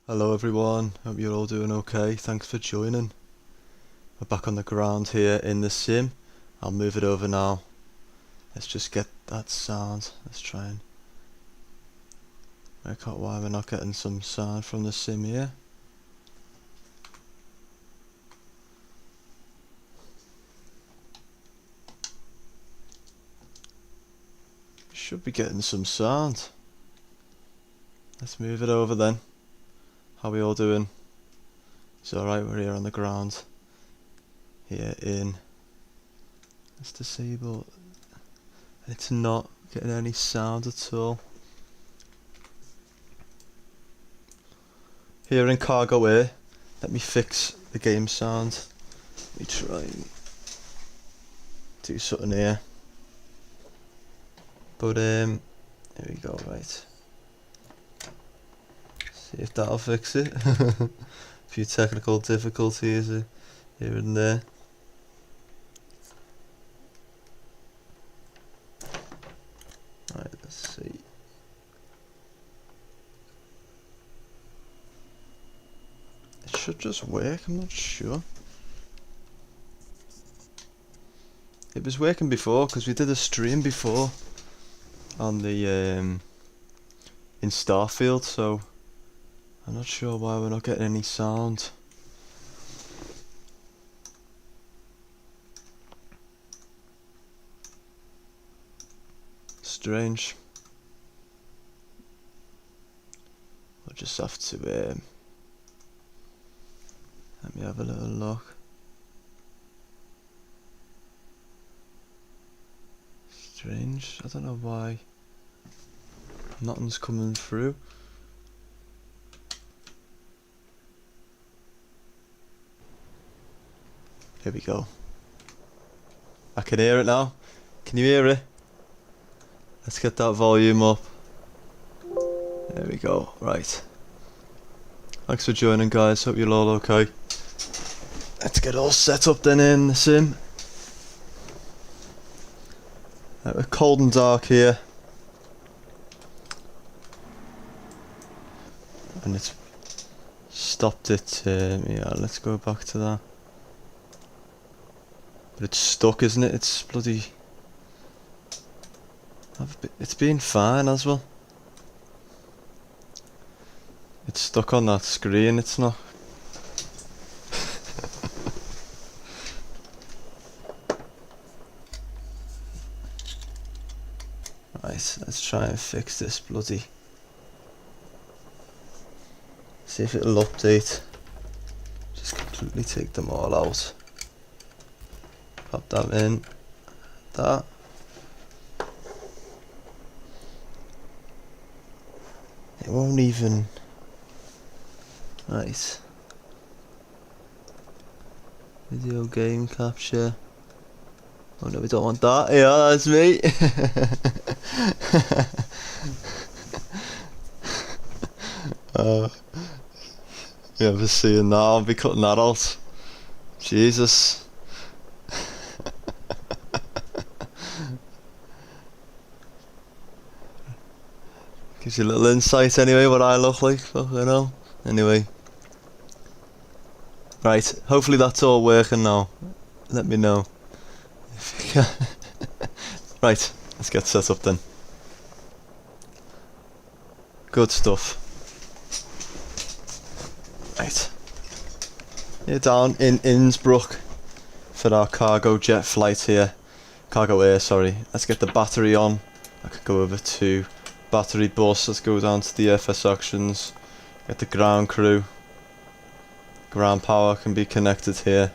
Hello everyone, hope you're all doing okay, thanks for joining. We're back on the ground here in the sim. I'll move it over now. Let's just get that sound. Let's try and work out why we're not getting some sound from the sim here. Should be getting some sound. Let's move it over then. How we all doing? It's alright, we're here on the ground. Here in. Let's disable. It's not getting any sound at all. Here in CargoAir, let me fix the game sound. Let me try and do something here. But here we go, right. See if that'll fix it. A few technical difficulties here and there. Right, let's see. It should just work, I'm not sure. It was working before because we did a stream before on the in Starfield, so I'm not sure why we're not getting any sound. Strange. We'll just have to let me have a little look. Strange, I don't know why nothing's coming through. Here we go. I can hear it now. Can you hear it? Let's get that volume up. There we go. Right. Thanks for joining, guys. Hope you're all okay. Let's get all set up then in the sim. We're cold and dark here. And it's stopped it. Yeah, let's go back to that. But it's stuck, isn't it? It's bloody... It's been fine as well. It's stuck on that screen, it's not. Right, let's try and fix this bloody... See if it'll update. Just completely take them all out. Pop that in. That. It won't even... Right. Video game capture. Oh no, we don't want that. Yeah, that's me. You ever seeing that? I'll be cutting that out. Jesus. Gives you a little insight anyway what I look like, you know. Anyway. Right, hopefully that's all working now. Let me know. If you can. Right, let's get set up then. Good stuff. Right. You're down in Innsbruck for our cargo jet flight here. CargoAir, sorry. Let's get the battery on. I could go over to battery bus. Let's go down to the FS auctions. Get the ground crew. Ground power can be connected here.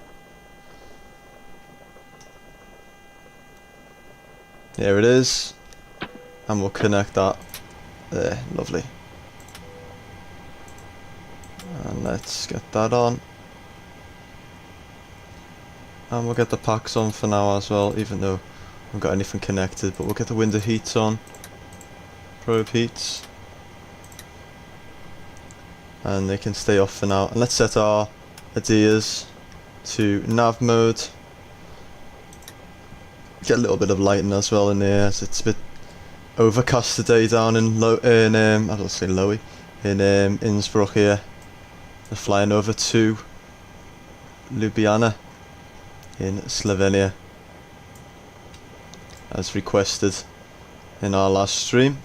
Here it is. And we'll connect that there. Lovely. And let's get that on. And we'll get the packs on for now as well, even though I haven't got anything connected. But we'll get the window heats on. Probe heats. And they can stay off for now. And let's set our ADIAs to nav mode. Get a little bit of lighting as well in there, as it's a bit overcast today down in I don't say Lowy, in Innsbruck here. They're flying over to Ljubljana in Slovenia, as requested in our last stream,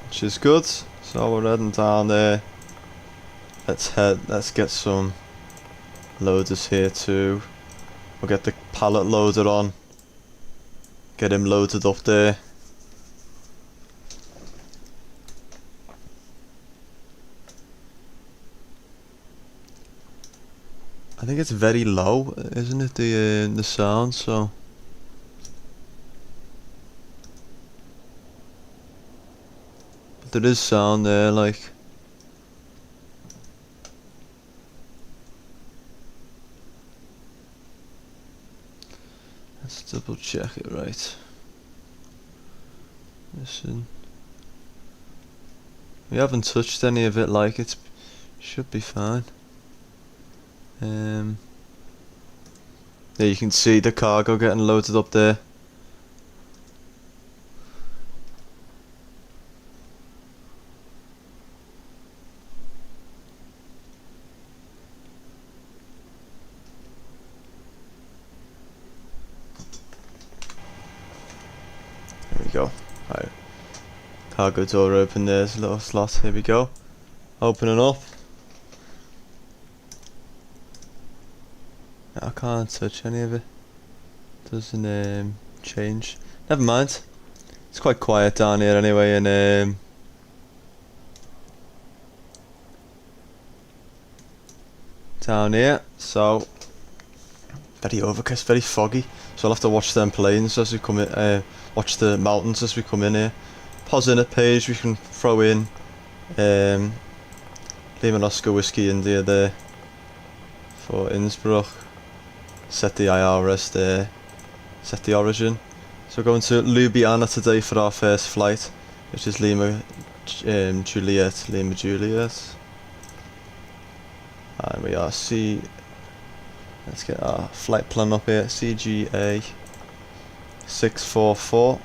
which is good. So we're heading down there. Let's get some loaders here too. We'll get the pallet loader on, get him loaded up there. I think it's very low, isn't it, the sound? So but there is sound there, like. Let's double check it right. Listen. We haven't touched any of it, like it should be fine. There you can see the cargo getting loaded up there. There we go. Right. Cargo door open, there's a little slot. Here we go. Opening up. I can't touch any of it. Doesn't change. Never mind. It's quite quiet down here anyway, and down here, so very overcast, very foggy. So I'll have to watch them planes as we come in. Watch the mountains as we come in here. Pause in a page. We can throw in Lima Oscar Whiskey India there for Innsbruck. Set the IRS there, set the origin. So we're going to Ljubljana today for our first flight, which is Lima Juliet. And we are let's get our flight plan up here, CGA 644,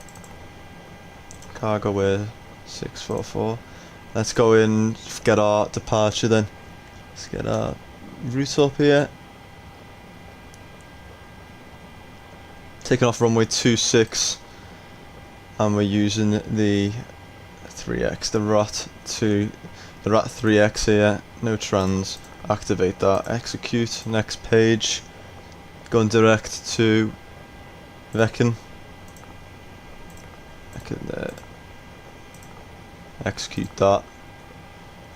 CargoAir 644. Let's go in, get our departure then. Let's get our route up here. Taking off runway 26, and we're using the 3X, the RAT 3X here. No trans. Activate that. Execute. Next page. Going direct to Vecken. Execute that.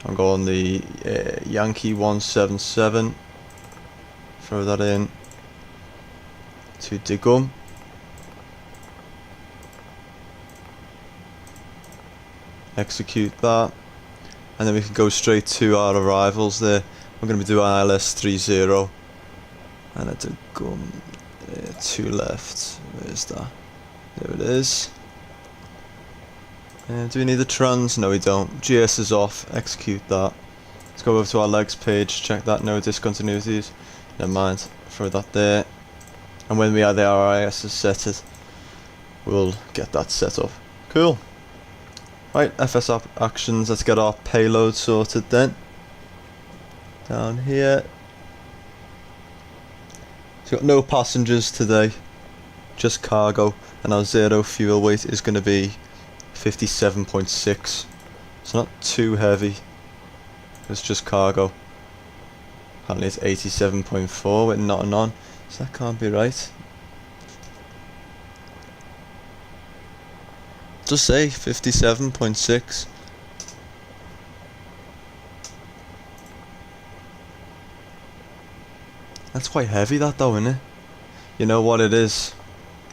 I'm going the Yankee 177. Throw that in to Digum. Execute that, and then we can go straight to our arrivals there. We're going to be doing ILS 30 and a Digum 2 left. Where's that? There it is. Do we need the trans? No, we don't. GS is off. Execute that. Let's go over to our legs page. Check that. No discontinuities. Never mind. Throw that there. And when we are the RIS is set, we'll get that set up. Cool. Right, FS actions. Let's get our payload sorted then. Down here. So got no passengers today, just cargo, and our zero fuel weight is going to be 57.6. It's not too heavy. It's just cargo. Apparently it's 87.4 with not on. So that can't be right. Just say 57.6. That's quite heavy, that though, isn't it? You know what it is?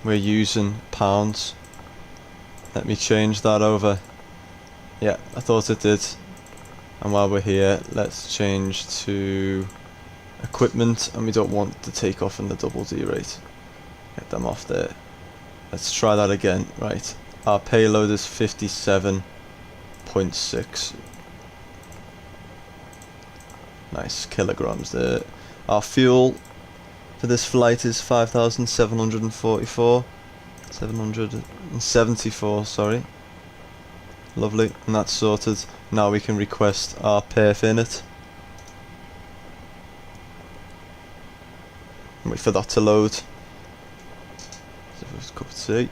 We're using pounds. Let me change that over. Yeah, I thought it did. And while we're here, let's change to equipment, and we don't want the takeoff and the double D rate. Get them off there. Let's try that again. Right, our payload is 57.6. Nice, kilograms there. Our fuel for this flight is 5,774. 774, sorry. Lovely, and that's sorted. Now we can request our perf in it. Wait for that to load. So first cup of tea.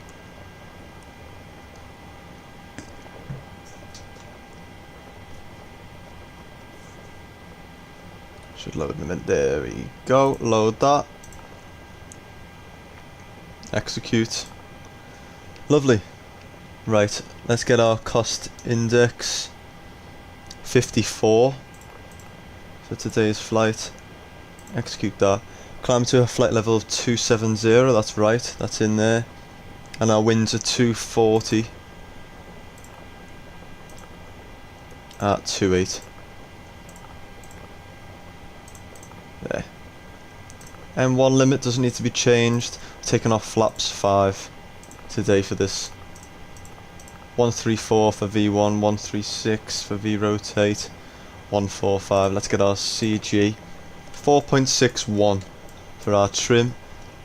Should load in a minute. There we go. Load that. Execute. Lovely. Right, let's get our cost index 54 for today's flight. Execute that. Climb to a flight level of 270, that's right, that's in there. And our winds are 240 at 28. There. M1 limit doesn't need to be changed. Taking off flaps 5 today for this. 134 for V1, 136 for V rotate, 145. Let's get our CG 4.61 for our trim.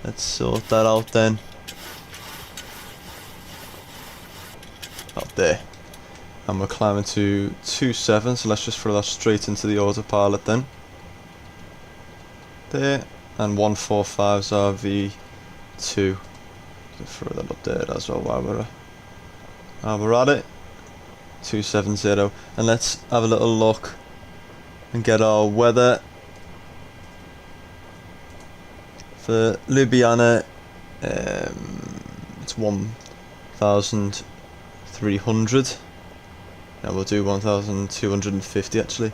Let's sort that out then. Up there. And we're climbing to 27, so let's just throw that straight into the autopilot then. There. And 145's our V2. You can throw that up there as well while we're at it. 270. And let's have a little look and get our weather for Ljubljana. It's 1,300. Now we'll do 1,250 actually.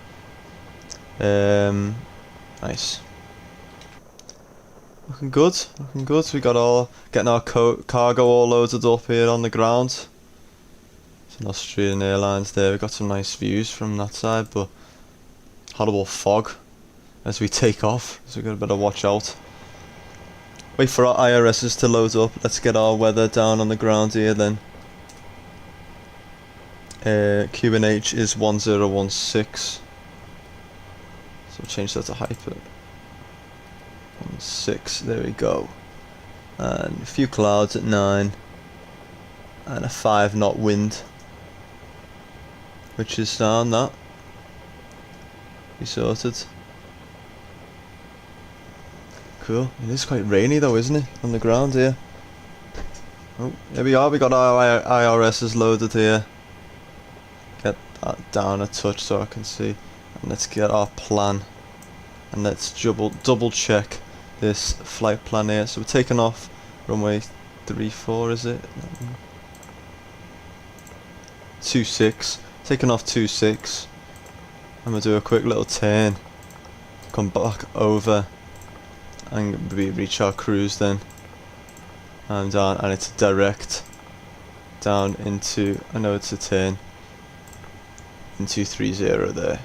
Nice. Looking good, looking good. We got getting our cargo all loaded up here on the ground. It's an Australian Airlines there. We got some nice views from that side, but horrible fog as we take off, so we got a bit of watch out. Wait for our IRSs to load up. Let's get our weather down on the ground here then. QNH is 1016. So change that to hyper. 16, there we go. And a few clouds at 9. And a 5 knot wind. Which is down that. Be sorted. Cool. It is quite rainy though, isn't it? On the ground here. Oh, there we are. We got our IRSs loaded here. Get that down a touch so I can see. And let's get our plan. And let's double check this flight plan here. So we're taking off runway 34, is it? 26. Taking off 26. And we'll do a quick little turn. Come back over. And we reach our cruise then. And down, and it's direct down into, I know it's a turn, into 30 there.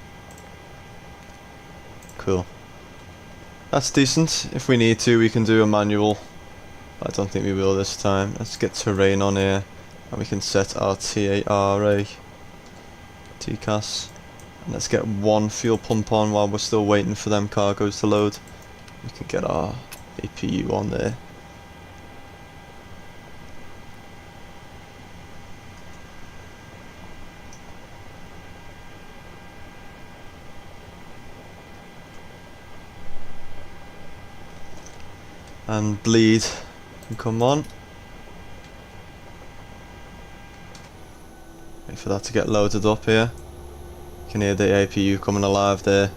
Cool. That's decent. If we need to, we can do a manual. But I don't think we will this time. Let's get terrain on here. And we can set our TARA. TCAS. And let's get one fuel pump on while we're still waiting for them cargoes to load. We can get our APU on there. And bleed can come on. Wait for that to get loaded up here. You can hear the APU coming alive there.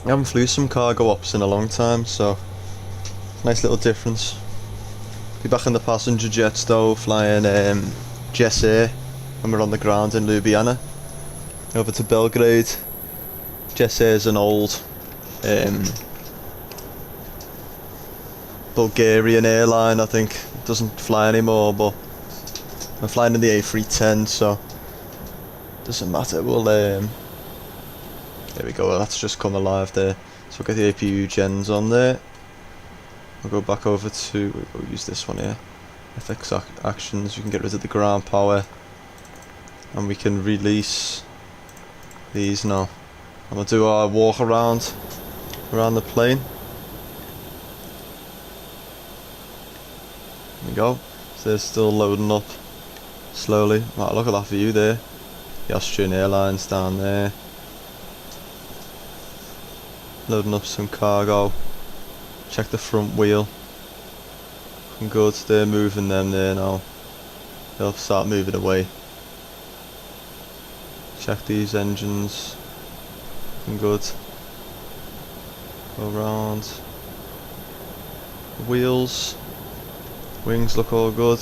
I haven't flew some cargo ops in a long time, so nice little difference. Be back in the passenger jets though, flying CargoAir when we're on the ground in Ljubljana. Over to Belgrade. CargoAir is an old Bulgarian airline, I think. It doesn't fly anymore, but I'm flying in the A310, so doesn't matter. We'll there we go, that's just come alive there. So we'll get the APU gens on there. We'll go back over to, we'll use this one here. FX actions, we can get rid of the ground power. And we can release these now. And we'll do our walk around the plane. There we go. So they're still loading up slowly. Right, look at that view there. The Austrian Airlines down there. Loading up some cargo. Check the front wheel. Looking good. They're moving them there now. They'll start moving away. Check these engines. Looking good. Go around. The wheels. Wings look all good.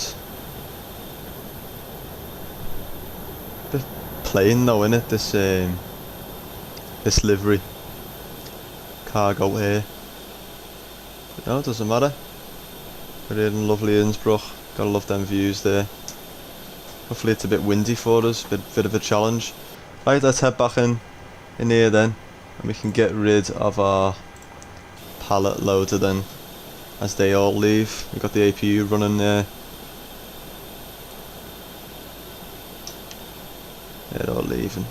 Bit plain though, innit? This livery. CargoAir. But no, it doesn't matter. We're here in lovely Innsbruck. Gotta love them views there. Hopefully it's a bit windy for us, bit of a challenge. Right, let's head back in here then, and we can get rid of our pallet loader then, as they all leave. We've got the APU running there. They're all leaving.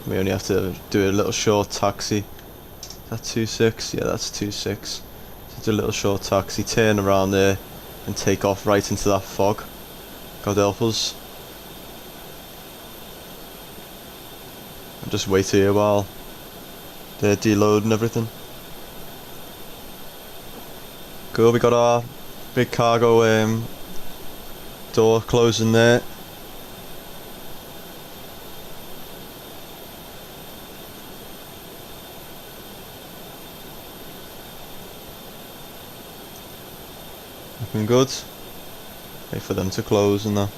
We only have to do a little short taxi. Is that 2.6? Yeah, that's 2.6. So do a little short taxi, turn around there, and take off right into that fog. God help us. And just wait here while they're deloading everything. Cool, we got our big cargo door closing there. Looking good. Wait for them to close and that.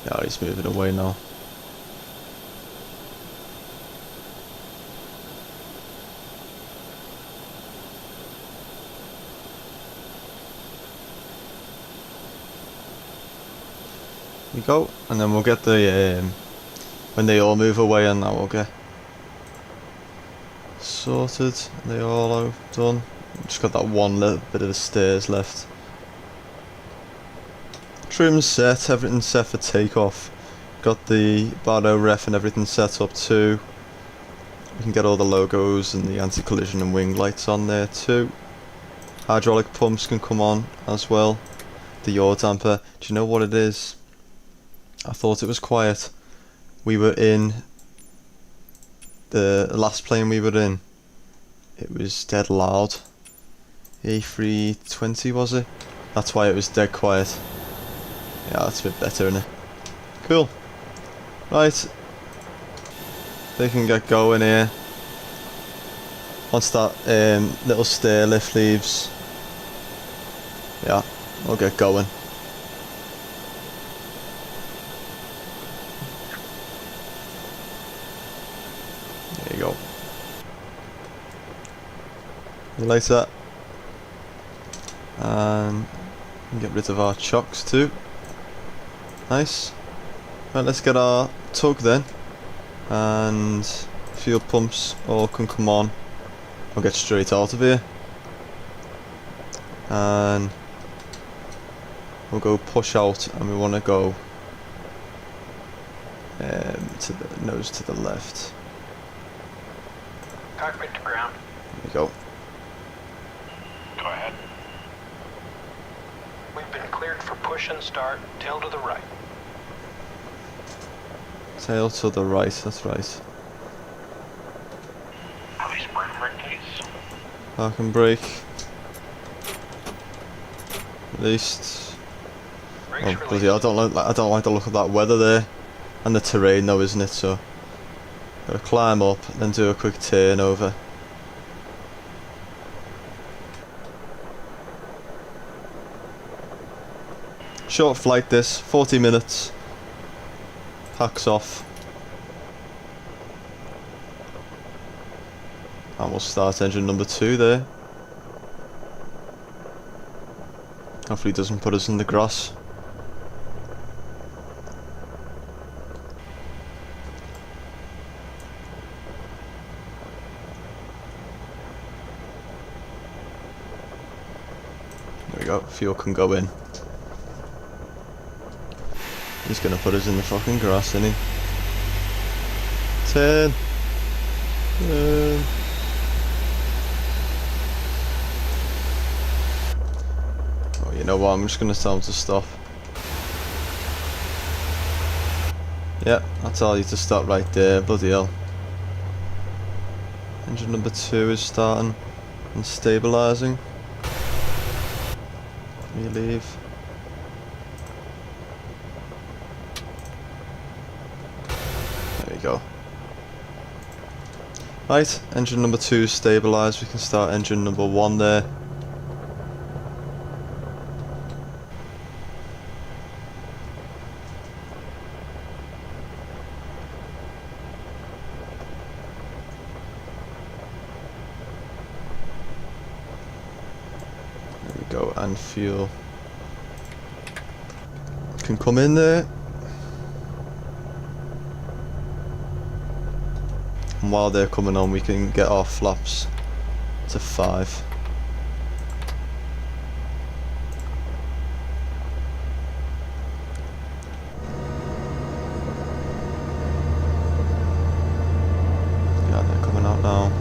Yeah, he's moving away now. We go, and then we'll get the when they all move away, and that will get sorted. They all are done. Just got that one little bit of the stairs left. Trim's set, everything's set for takeoff. Got the Bardo ref and everything set up too. We can get all the logos and the anti-collision and wing lights on there too. Hydraulic pumps can come on as well. The yaw damper. Do you know what it is? I thought it was quiet. We were in the last plane we were in. It was dead loud. A320 was it? That's why it was dead quiet. Yeah, that's a bit better, isn't it? Cool. Right. They can get going here. Once that little stair lift leaves, yeah, we'll get going. There you go. Later. And get rid of our chocks too. Nice. Right, let's get our tug then. And fuel pumps all can come on. I'll get straight out of here. And we'll go push out, and we want to go to the nose to the left. Cockpit to ground. There we go. Go ahead. We've been cleared for push and start. Tail to the right. Tail to the right, that's right. Release brake, please. Park and brake. Released. Brakes Oh, released. bloody hell, I don't like the look of that weather there. And the terrain though, isn't it? So gotta climb up, then do a quick turn over. Short flight this, 40 minutes. Packs off. And we'll start engine number 2 there. Hopefully it doesn't put us in the grass. There we go. Fuel can go in. He's gonna put us in the fucking grass, isn't he? Turn. Oh, you know what? I'm just gonna tell him to stop. Yeah, I'll tell you to stop right there. Bloody hell. Engine number 2 is starting and stabilising. We leave. There we go. Right, engine number 2 is stabilised. We can start engine number 1 there. There we go, and fuel can come in there. And while they're coming on, we can get our flaps to 5. Yeah, they're coming out now.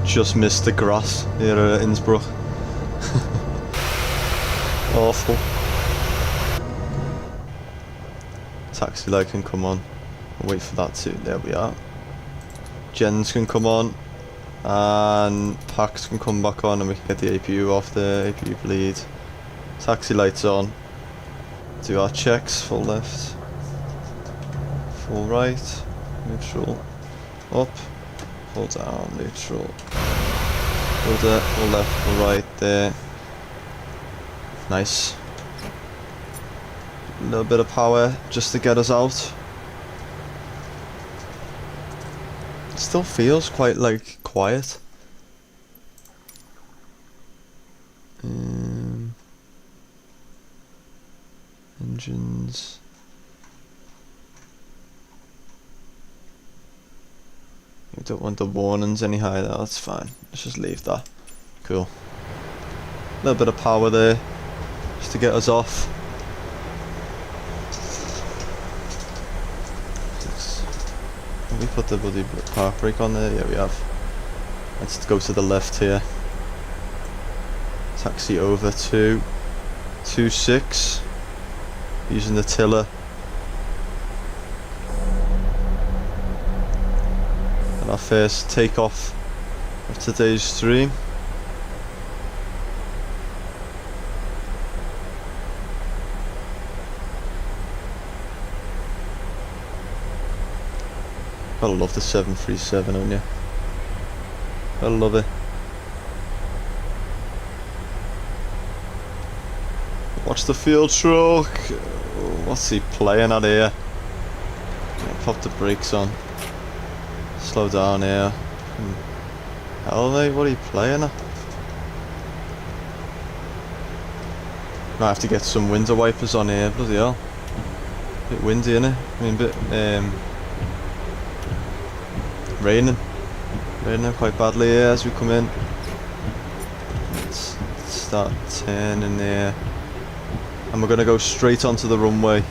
Just missed the grass here at Innsbruck. Awful. Taxi light can come on. I'll wait for that too. There we are. Gens can come on, and packs can come back on, and we can get the APU off the APU bleed. Taxi lights on. Do our checks. Full left, full right, neutral, up, full down, neutral, full left, full right there. Nice. A little bit of power just to get us out. Still feels quite like quiet. Engines. We don't want the warnings any higher. That's fine. Let's just leave that. Cool. A little bit of power there, just to get us off. Have we put the bloody park brake on there? Yeah, we have. Let's go to the left here. Taxi over to 26. Using the tiller. And our first takeoff of today's stream. I love the 737, don't you? I love it. Watch the field truck. What's he playing at here? Pop the brakes on. Slow down here. Hell mate, what are you playing at? Might have to get some window wipers on here, bloody hell. Bit windy, innit? I mean, bit raining quite badly here as we come in. Let's start turning there, and we're going to go straight onto the runway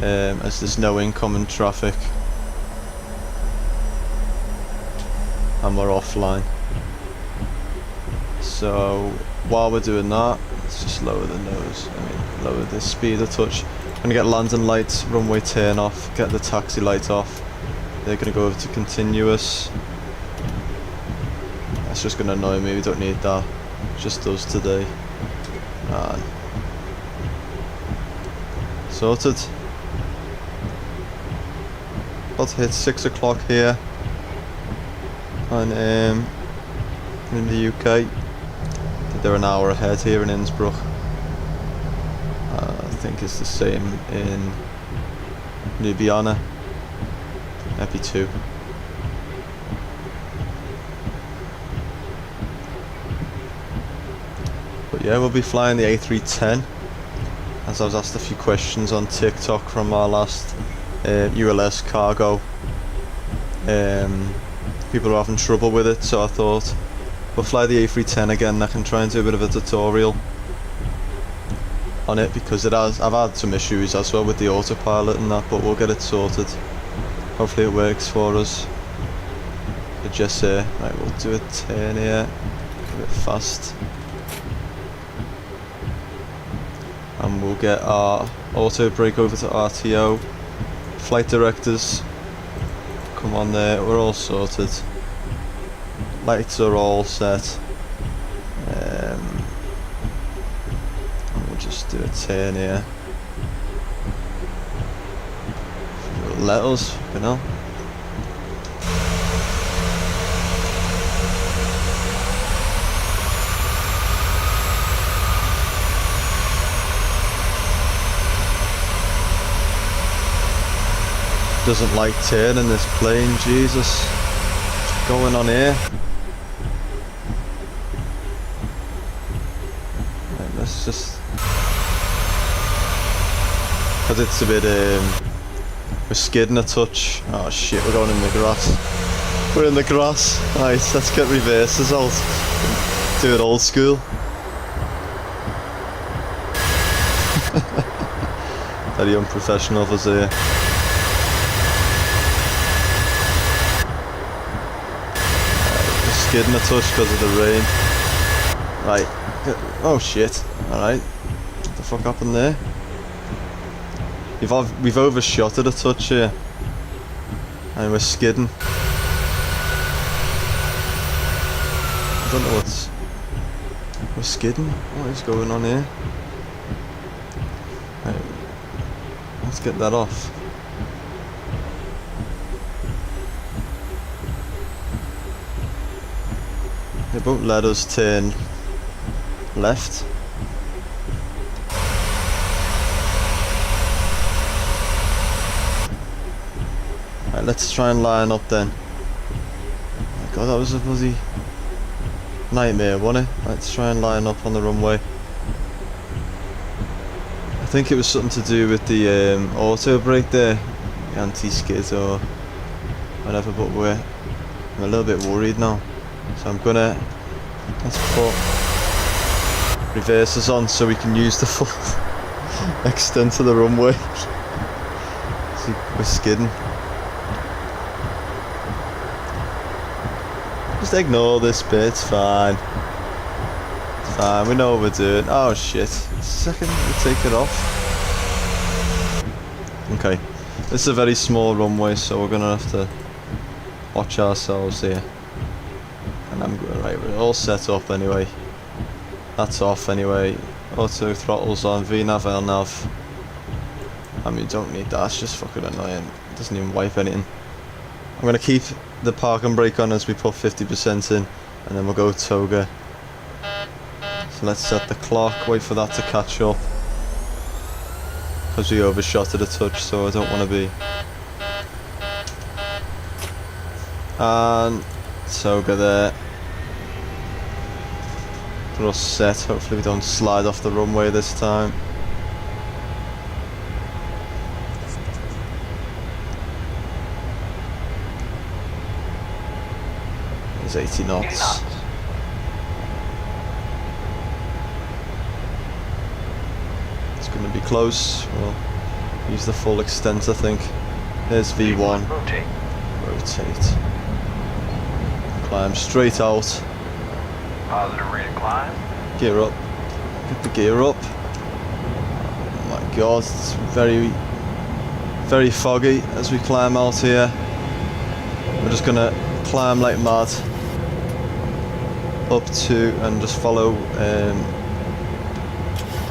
as there's no incoming traffic and we're offline. So while we're doing that, let's just lower the nose, lower the speed a touch. I'm going to get landing lights, runway turn off, get the taxi light off. They're going to go over to continuous. That's just going to annoy me, we don't need that. Just does today. And sorted. About to hit 6 o'clock here. And in the UK. They're an hour ahead here in Innsbruck. I think it's the same in Ljubljana. Maybe 2. But yeah, we'll be flying the A310, as I was asked a few questions on TikTok from our last ULS cargo. People are having trouble with it, so I thought we'll fly the A310 again. I can try and do a bit of a tutorial on it because I've had some issues as well with the autopilot and that, but we'll get it sorted. Hopefully it works for us. So just here, right, we'll do a turn here, a bit fast. And we'll get our auto brake over to RTO. Flight directors, come on there, we're all sorted. Lights are all set. We'll just do a turn here. Let us, you know. Doesn't like turning this plane, Jesus. What's going on here? Right, let's just... Because it's a bit, we're skidding a touch. Oh shit, we're going in the grass. We're in the grass. Right, let's get reverses out. Do it old school. Very unprofessional of us here. Skidding a touch because of the rain. Right. Oh shit. Alright. What the fuck happened there? We've overshot it a touch here. And we're skidding. I don't know what's... We're skidding? What is going on here? Right. Let's get that off. It won't let us turn left. Right, let's try and line up then. Oh my god, that was a bloody nightmare, wasn't it? Let's try and line up on the runway. I think it was something to do with the auto brake there, the anti-skid or whatever, but I'm a little bit worried now. So I'm gonna, let's put reversers on so we can use the full extent of the runway. See, we're skidding. Just ignore this bit, it's fine. It's fine, we know what we're doing. Oh shit, second we take it off. Okay, this is a very small runway, so we're gonna have to watch ourselves here. And I'm going, right, we're all set up anyway. That's off anyway. Auto throttles on, VNAV, LNAV. I mean, you don't need that, it's just fucking annoying. It doesn't even wipe anything. I'm going to keep the parking brake on as we put 50% in, and then we'll go toga. So let's set the clock, wait for that to catch up. Because we overshot it a touch, so I don't want to be. And toga there. We're all set, hopefully we don't slide off the runway this time. There's 80 knots. It's going to be close. We'll use the full extent, I think. There's V1. Rotate. Climb straight out. Positive rate of climb. Gear up. Get the gear up. Oh my god, it's very, very foggy as we climb out here. We're just gonna climb like mad up to and just follow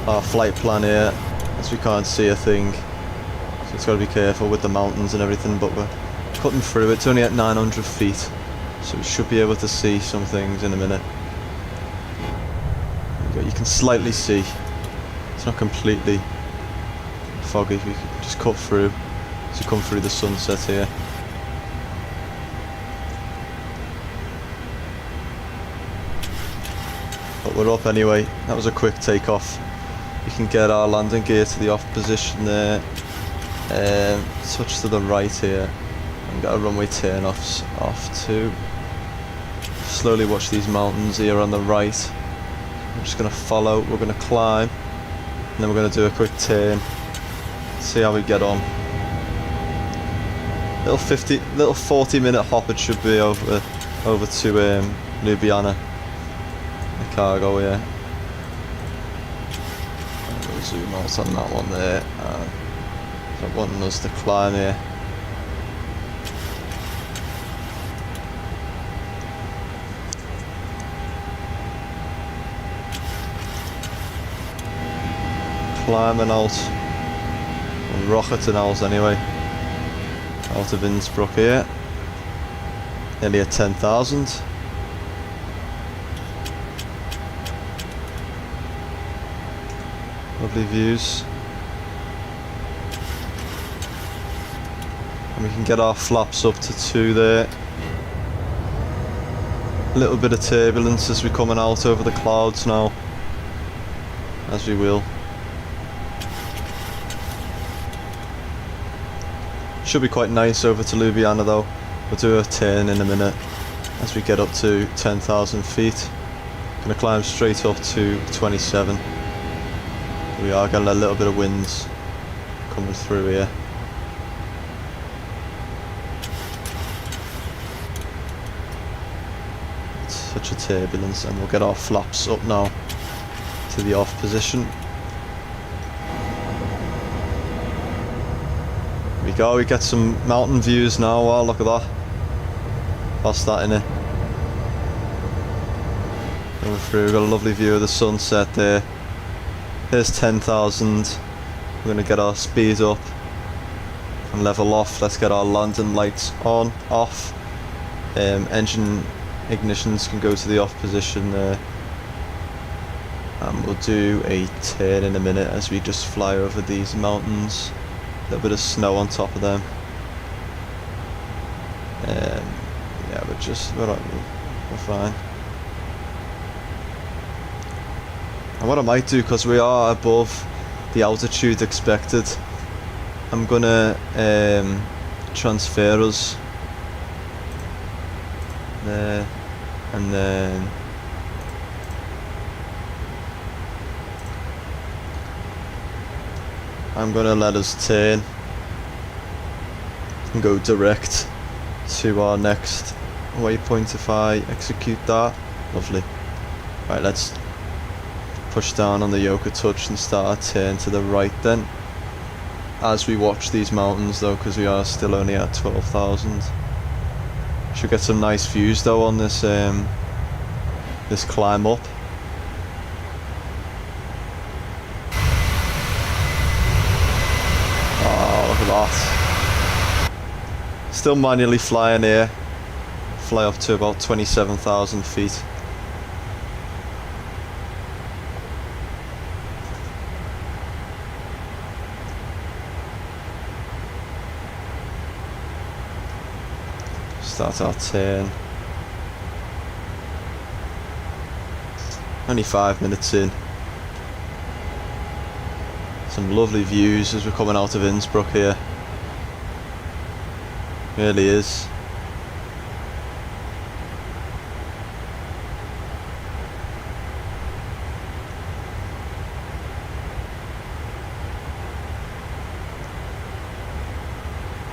our flight plan here, as we can't see a thing. So it's got to be careful with the mountains and everything, but we're cutting through it. It's only at 900 feet, so we should be able to see some things in a minute. You can slightly see. It's not completely foggy. We can just cut through as we come through the sunset here. But we're up anyway. That was a quick takeoff. We can get our landing gear to the off position there. Touch to the right here. And get our runway turn offs off too. Slowly watch these mountains here on the right. We're just going to follow. We're going to climb then we're going to do a quick turn, see how we get on. Little 40-minute hop it should be over to Ljubljana, the CargoAir. We'll zoom out on that one there. Not wanting us to climb here. Climbing out, rocketing out anyway, out of Innsbruck here, nearly at 10,000. Lovely views, and we can get our flaps up to 2 there. A little bit of turbulence as we're coming out over the clouds now, as we will. Should be quite nice over to Ljubljana though. We'll do a turn in a minute as we get up to 10,000 feet. Gonna climb straight up to 27. We are getting a little bit of winds coming through here. It's such a turbulence, and we'll get our flaps up now to the off position. We go, we get some mountain views now. Wow, look at that. Past that in it. Going through, we've got a lovely view of the sunset there. Here's 10,000. We're going to get our speed up and level off. Let's get our landing lights on, off. Engine ignitions can go to the off position there. And we'll do a turn in a minute as we just fly over these mountains. A little bit of snow on top of them. Yeah, we're fine. And what I might do, because we are above the altitude expected, I'm gonna transfer us there, and then I'm gonna let us turn and go direct to our next waypoint if I execute that. Lovely. Right, let's push down on the yoke a touch and start our turn to the right then, as we watch these mountains though, because we are still only at 12,000. Should get some nice views though on this this climb up. Oh, look at that. Still manually flying here. Fly up to about 27,000 feet. Start our turn. Only 5 minutes in. Some lovely views as we're coming out of Innsbruck here. Really is.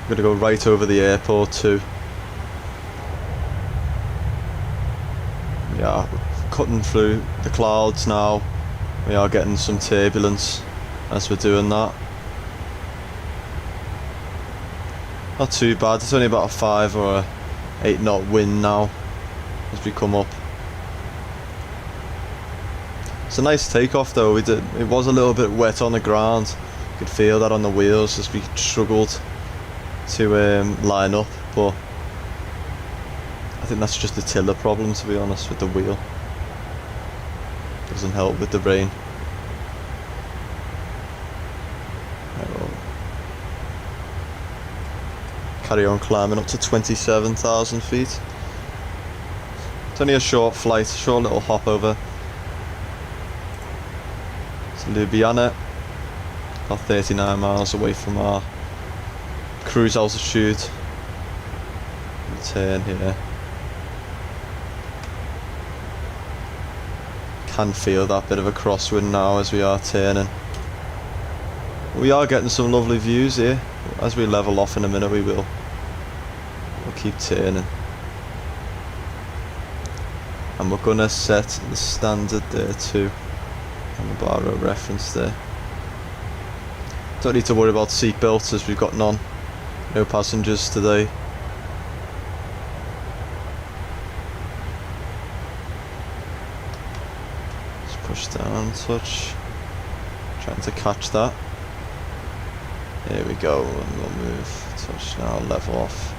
I'm gonna go right over the airport too. We are cutting through the clouds now. We are getting some turbulence as we're doing that. Not too bad, it's only about a 5 or a 8 knot wind now as we come up. It's a nice takeoff though. It was a little bit wet on the ground. You could feel that on the wheels as we struggled to line up, but I think that's just a tiller problem, to be honest, with the wheel. Doesn't help with the rain. Carry on climbing up to 27,000 feet. It's only a short flight, short little hop over to Ljubljana, about 39 miles away from our cruise altitude. Turn here. Can feel that bit of a crosswind now as we are turning. We are getting some lovely views here. As we level off in a minute, we'll keep turning. And we're gonna set the standard there too, on the Baro reference there. Don't need to worry about seat belts as we've got none. No passengers today. Just push down a touch. Trying to catch that. Here we go, and we'll move. Touch now, level off.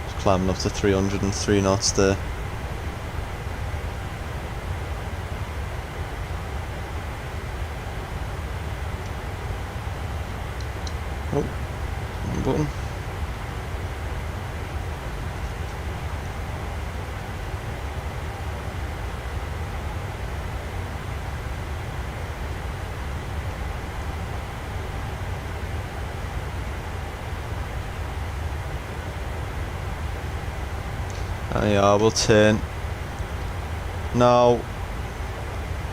Just climbing up to 303 knots there. Oh, wrong button. Yeah, we'll turn. Now,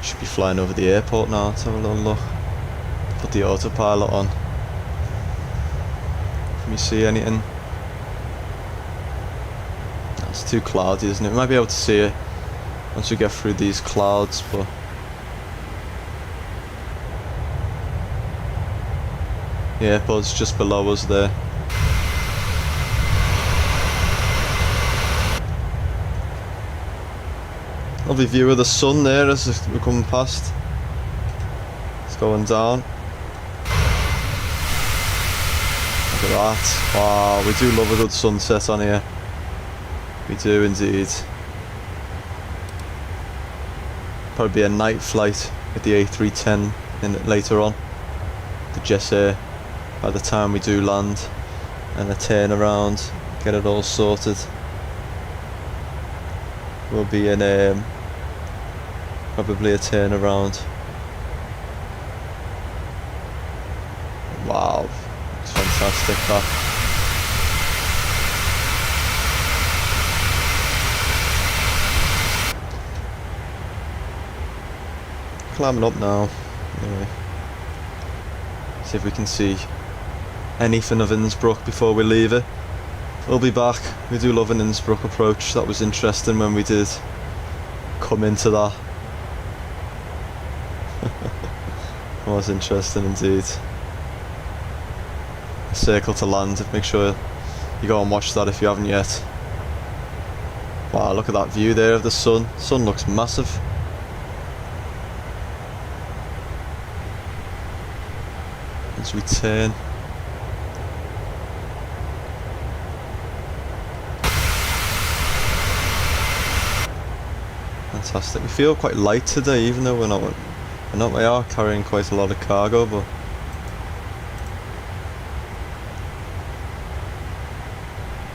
should be flying over the airport now. Let's have a little look. Put the autopilot on. Can you see anything? It's too cloudy, isn't it? We might be able to see it once we get through these clouds, but the airport's just below us there. Lovely view of the sun there as we're coming past. It's going down. Look at that. Wow, we do love a good sunset on here. We do indeed. Probably be a night flight with the A310 in it later on. The Jet Air by the time we do land. And a turnaround. Get it all sorted. We'll be in probably a turnaround. Wow, it's fantastic that. Climbing up now. Anyway, see if we can see anything of Innsbruck before we leave it. We'll be back. We do love an Innsbruck approach. That was interesting when we did come into that. It was interesting indeed. A circle to land. Make sure you go and watch that if you haven't yet. Wow, look at that view there of the sun. The sun looks massive. As we turn. Fantastic. We feel quite light today, even though we are carrying quite a lot of cargo, but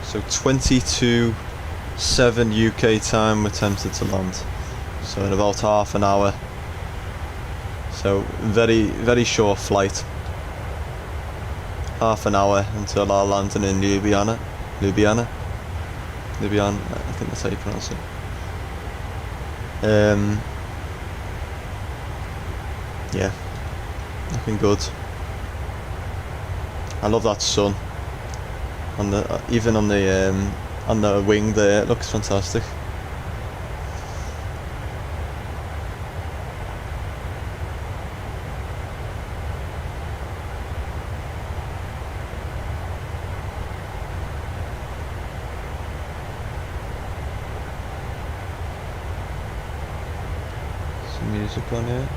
so 22:07 UK time we're tempted to land. So in about half an hour. So very short flight. Half an hour until our landing in Ljubljana. Ljubljana, I think that's how you pronounce it. Yeah, looking good. I love that sun on the even on the wing there. It looks fantastic. Some music on here.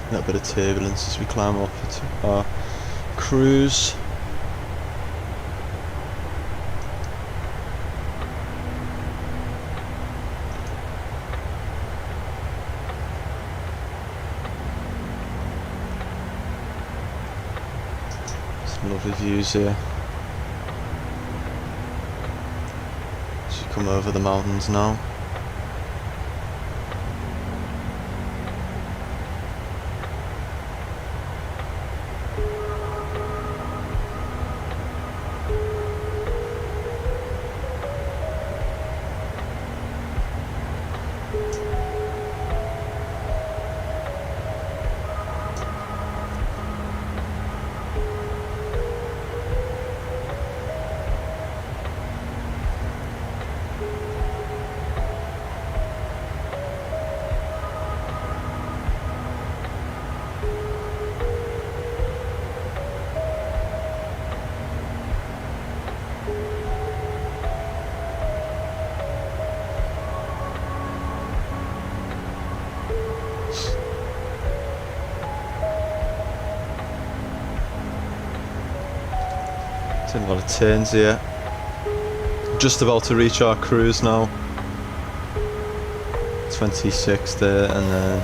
A little bit of turbulence as we climb up to our cruise. Some lovely views here. As you come over the mountains now. Taking a lot of turns here. Just about to reach our cruise now. 26 there, and then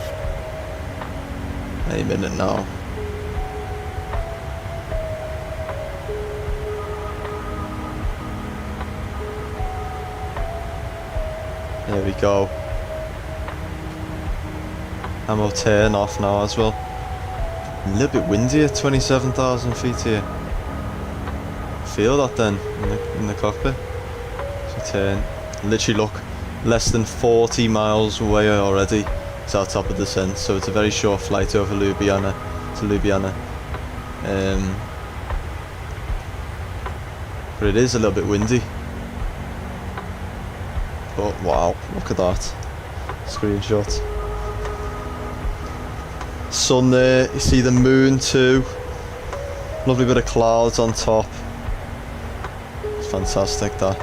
any minute now. There we go. Ammo turn off now as well. A little bit windy at 27,000 feet here. Feel that then in the cockpit. So turn. Literally look, less than 40 miles away already. It's our top of descent, so it's a very short flight over Ljubljana to Ljubljana. But it is a little bit windy. But wow, look at that screenshot. Sun there, you see the moon too. Lovely bit of clouds on top. It's fantastic that.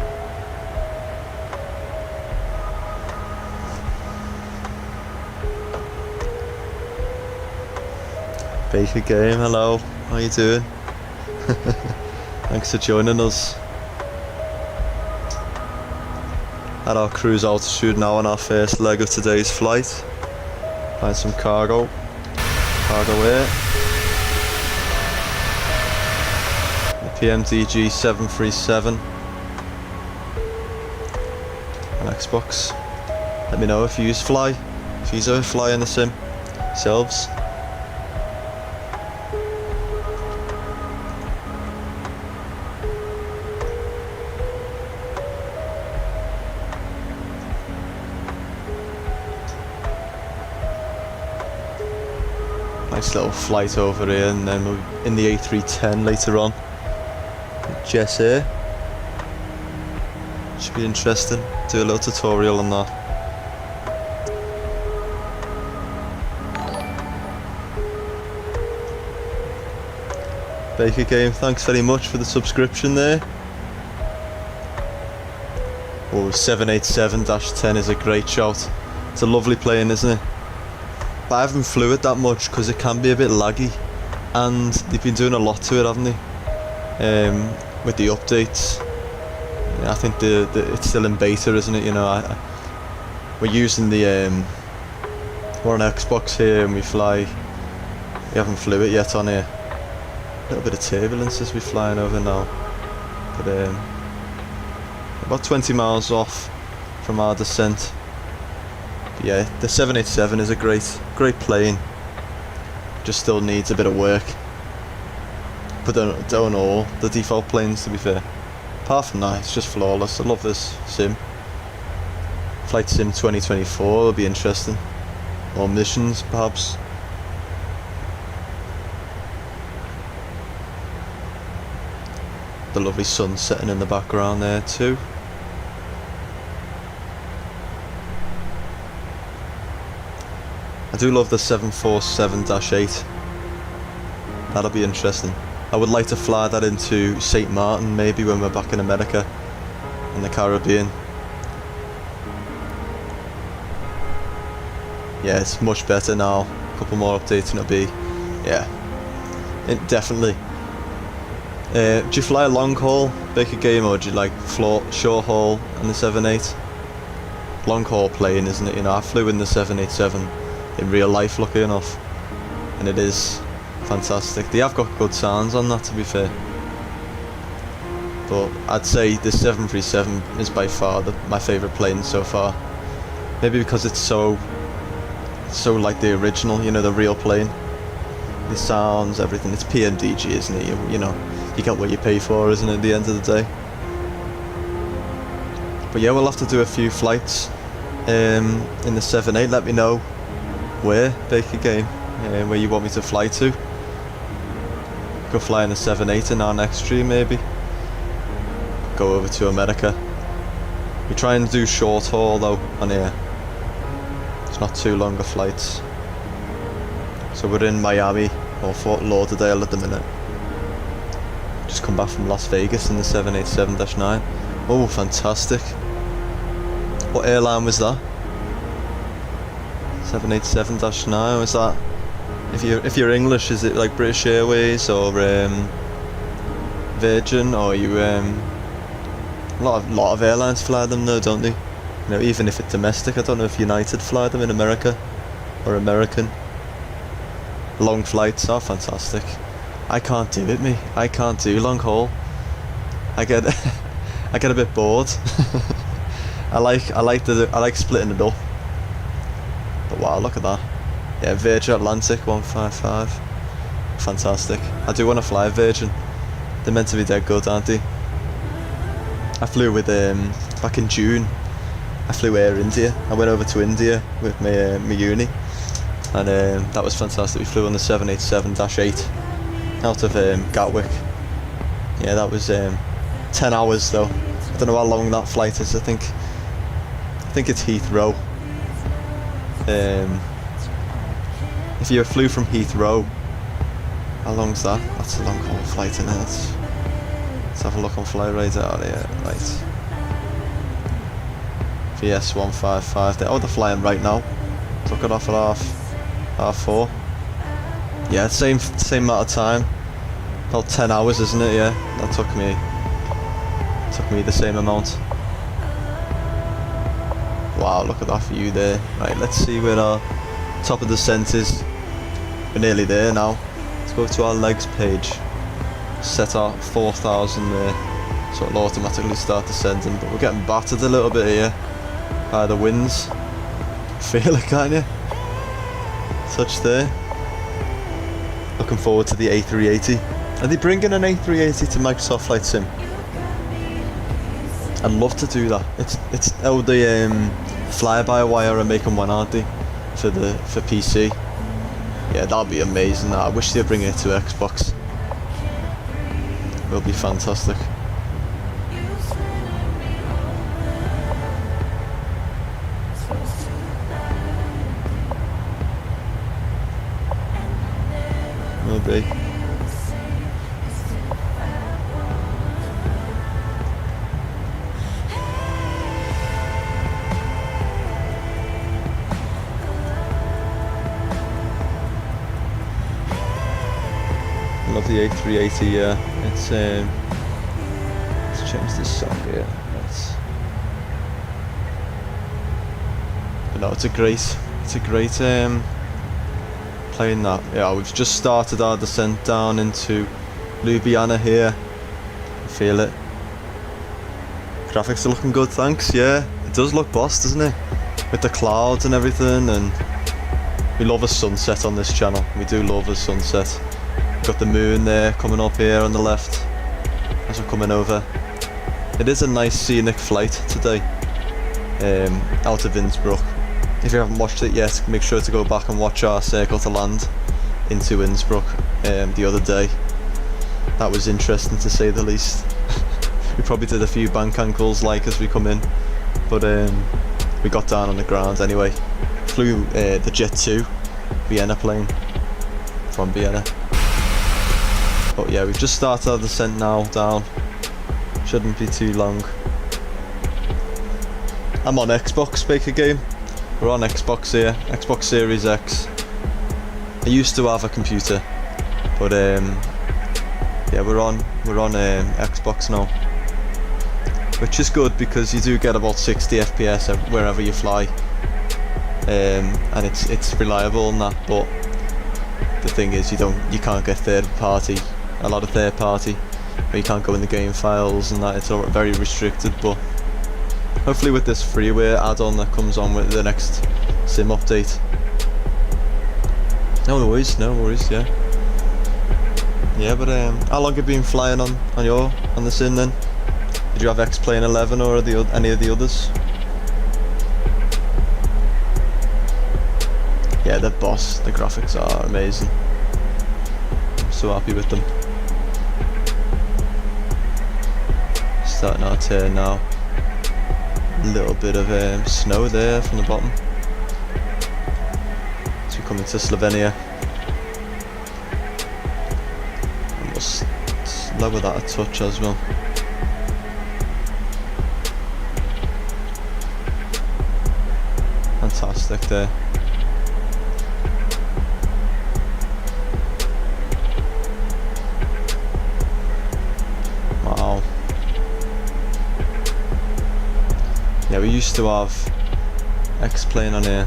Baker Game, hello, how you doing? Thanks for joining us. At our cruise altitude now on our first leg of today's flight. Find some cargo. CargoAir. The PMDG 737. An Xbox. Let me know if you fly. If you ever fly in the sim yourselves. Nice little flight over here, and then we're in the A310 later on. Jess here. Should be interesting. Do a little tutorial on that. Baker Game, thanks very much for the subscription there. Oh, 787-10 is a great shout. It's a lovely plane, isn't it? But I haven't flew it that much because it can be a bit laggy, and they've been doing a lot to it, haven't they? With the updates. Yeah, I think it's still in beta, isn't it? You know, we're using the we're on Xbox here and we fly. We haven't flew it yet on here. A little bit of turbulence as we're flying over now, but about 20 miles off from our descent. But yeah, the 787 is a great plane. Just still needs a bit of work. But don't all the default planes, to be fair. Apart from that, it's just flawless. I love this sim. Flight Sim 2024 will be interesting. More missions, perhaps. The lovely sun setting in the background there too. I do love the 747-8. That'll be interesting. I would like to fly that into St. Martin maybe when we're back in America and the Caribbean. Yeah, it's much better now. A couple more updates and it'll be, yeah, definitely. Do you fly a long haul, Baker Game, or do you like short haul and the 78? Long haul plane, isn't it? You know, I flew in the 787 in real life, lucky enough, and it is fantastic. They have got good sounds on that, to be fair, but I'd say the 737 is by far my favourite plane so far. Maybe because it's so like the original, you know, the real plane. The sounds, everything. It's PMDG, isn't it? You know, you get what you pay for, isn't it, at the end of the day? But yeah, we'll have to do a few flights in the 7.8, let me know where, Baker Game, where you want me to fly to. Go fly in the 7.8 in our next stream maybe. Go over to America. We try and do short haul though on here. It's not too long of flights. So we're in Miami or Fort Lauderdale at the minute. Just come back from Las Vegas in the 787-9. Oh, fantastic. What airline was that? 787-9, was that? If you're English, is it like British Airways or Virgin, or you a lot of airlines fly them though, don't they? You know, even if it's domestic, I don't know if United fly them in America or American. Long flights are fantastic. I can't do it, me. I can't do long haul. I get I get a bit bored. I like splitting it up. But wow, look at that. Yeah, Virgin Atlantic 155. Fantastic. I do want to fly Virgin. They're meant to be dead good, aren't they? I flew with back in June. I flew Air India. I went over to India with my uni, and that was fantastic. We flew on the 787-8 out of Gatwick. Yeah, that was 10 hours though. I don't know how long that flight is. I think it's Heathrow. If you flew from Heathrow, how long's that? That's a long haul flight, isn't it? Let's have a look on FlightRadar here. Right. VS 155 there. Oh, they're flying right now. Took it off at half 4. Yeah, same amount of time. About 10 hours, isn't it? Yeah, that took me the same amount. Wow, look at that view there. Right, let's see where our top of the descent is. We're nearly there now. Let's go to our legs page. Set our 4,000 there, so it'll automatically start descending. But we're getting battered a little bit here by the winds. Feel it, can't you? Touch there. Looking forward to the A380. Are they bringing an A380 to Microsoft Flight Sim? I'd love to do that. It's how the fly-by-wire are making one, aren't they? For PC. Yeah, that'd be amazing. I wish they'd bring it to Xbox. It'll be fantastic. Maybe. Love the A380, yeah. Let's change this song here. But no, it's a great playing that. Yeah, we've just started our descent down into Ljubljana here. I feel it. Graphics are looking good, thanks. Yeah, it does look boss, doesn't it? With the clouds and everything, and we love a sunset on this channel. We do love a sunset. Got the moon there coming up here on the left as we're coming over. It is a nice scenic flight today, out of Innsbruck. If you haven't watched it yet, make sure to go back and watch our circle to land into Innsbruck the other day. That was interesting to say the least. We probably did a few bank ankles like as we come in, but we got down on the ground anyway. Flew the Jet 2 Vienna plane from Vienna. But yeah, we've just started our descent now down. Shouldn't be too long. I'm on Xbox, Baker Game. We're on Xbox here, Xbox Series X. I used to have a computer, but yeah, we're on Xbox now, which is good because you do get about 60 FPS wherever you fly, and it's reliable and that. But the thing is, you can't get a lot of third party, or you can't go in the game files and that. It's all very restricted. But hopefully with this freeware add-on that comes on with the next sim update. No worries, yeah. Yeah, but how long have you been flying on the sim then? Did you have X-Plane 11 or any of the others? Yeah, they're boss. The graphics are amazing. I'm so happy with them. Starting our turn now. A little bit of snow there from the bottom. As we come into Slovenia. And we'll lower that a touch as well. Fantastic there. Wow. Yeah, we used to have X-Plane on here.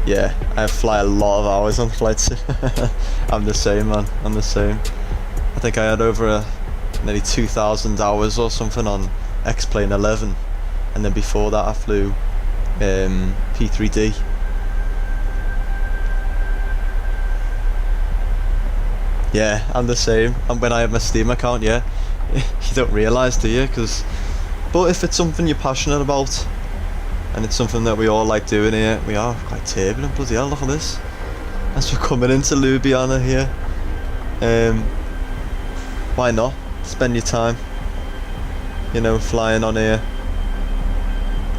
Yeah, I fly a lot of hours on flights. I'm the same, man. I'm the same. I think I had over nearly 2,000 hours or something on X-Plane 11. And then before that I flew P3D. Yeah, I'm the same. And when I have my Steam account, yeah, you don't realise, do you? But if it's something you're passionate about, and it's something that we all like doing here, we are quite turbulent, bloody hell, look at this. As we're coming into Ljubljana here, why not spend your time, you know, flying on here?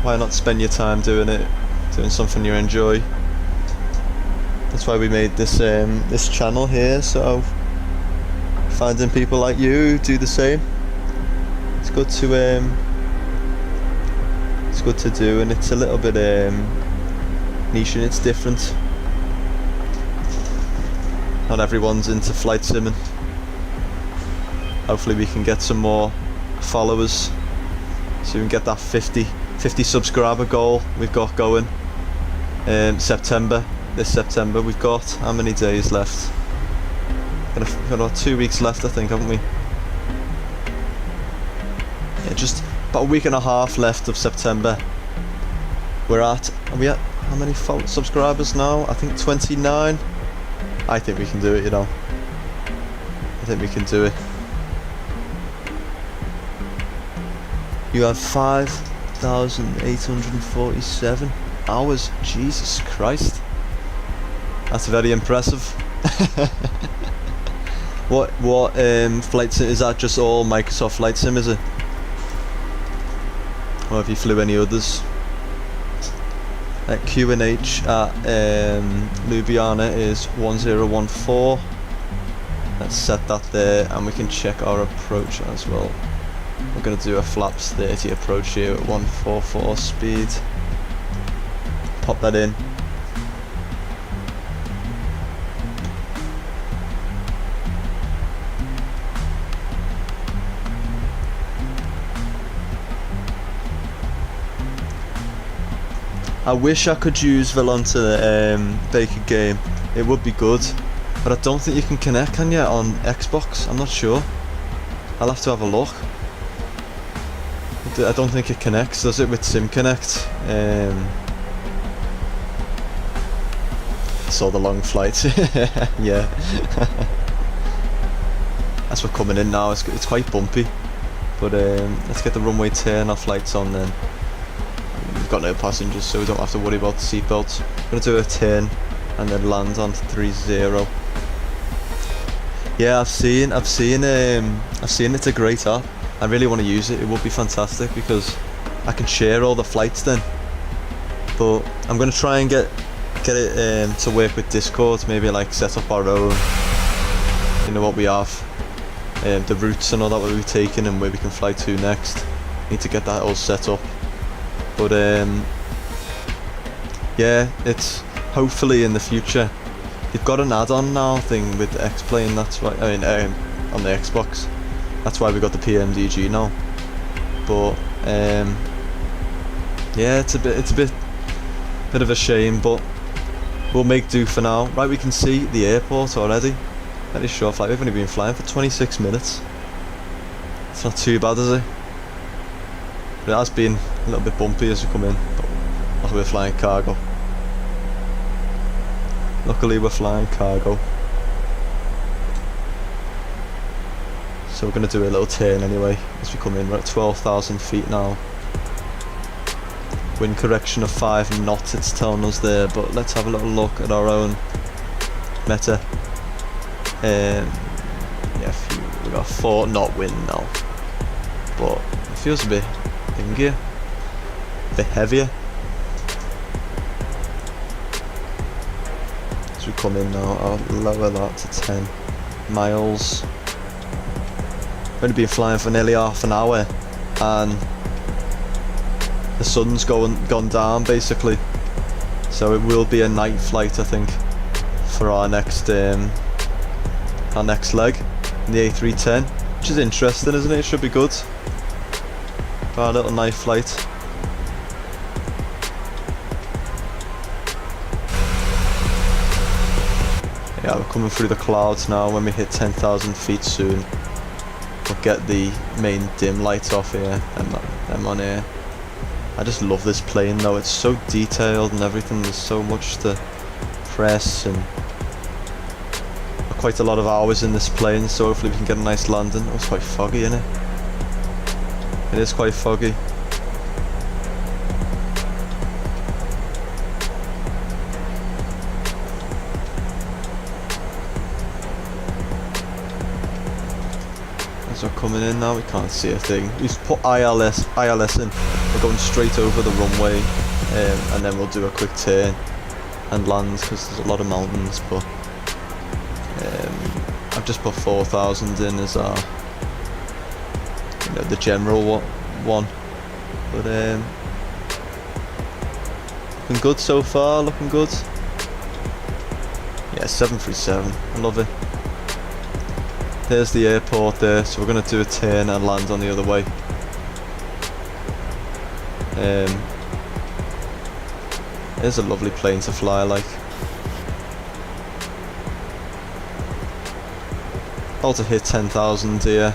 Why not spend your time doing it, doing something you enjoy? That's why we made this this channel here, so finding people like you who do the same. It's good to do, and it's a little bit niche and it's different. Not everyone's into flight simming. Hopefully we can get some more followers so we can get that 50 subscriber goal we've got going. September, this September, we've got how many days left? We've got about 2 weeks left, I think, haven't we? Yeah, just about a week and a half left of September. Are we at how many subscribers now? I think 29. I think we can do it, you know. I think we can do it. You have 5,847 hours. Jesus Christ. That's very impressive. What flight sim is that? Just all Microsoft Flight Sim, is it? Or have you flew any others? QNH at Ljubljana is 1014. Let's set that there, and we can check our approach as well. We're going to do a flaps 30 approach here at 144 speed. Pop that in. I wish I could use Volante Baker game. It would be good, but I don't think you can connect, can you, on Xbox? I'm not sure. I'll have to have a look. I don't think it connects, does it, with Sim Connect? Saw the long flight. Yeah. As we're coming in now, it's quite bumpy, but let's get the runway turn off lights on then. We've got no passengers, so we don't have to worry about the seatbelts. I'm gonna do a turn and then land on 30. Yeah, I've seen it's a great app. I really want to use it. It would be fantastic because I can share all the flights then. But I'm gonna try and get it to work with Discord. Maybe like set up our own. You know what we have, the routes and all that we've taken and where we can fly to next. Need to get that all set up. But yeah, it's hopefully in the future. They've got an add-on now thing with X-Plane. That's why on the Xbox. That's why we got the PMDG now. But yeah, it's a bit of a shame, but we'll make do for now. Right, we can see the airport already. Very short flight. We've only been flying for 26 minutes. It's not too bad, is it? But it has been a little bit bumpy as we come in. But luckily we're flying cargo. So we're going to do a little turn anyway as we come in. We're at 12,000 feet now. Wind correction of 5 knots it's telling us there, but let's have a little look at our own meta. Yeah, we got 4 knot wind now, but it feels a bit thingier, a bit heavier. As we come in now, I'll lower that to 10 miles. Only been flying for nearly half an hour, and the sun's gone down basically, so it will be a night flight I think for our next leg in the A310, which is interesting, isn't it? It should be good for our little night flight. Yeah, we're coming through the clouds now. When we hit 10,000 feet soon, we'll get the main dim lights off here and them on here. I just love this plane though, it's so detailed and everything, there's so much to press, and quite a lot of hours in this plane, so hopefully we can get a nice landing. Oh, it's quite foggy, isn't it? It is quite foggy. As we're coming in now, we can't see a thing. We've put ILS in. We're going straight over the runway, and then we'll do a quick turn and land because there's a lot of mountains. But I've just put 4,000 in as our, the general one. But looking good so far. Looking good. Yeah, 737. I love it. There's the airport there, so we're going to do a turn and land on the other way. It's a lovely plane to fly, like. About to hit 10,000 here.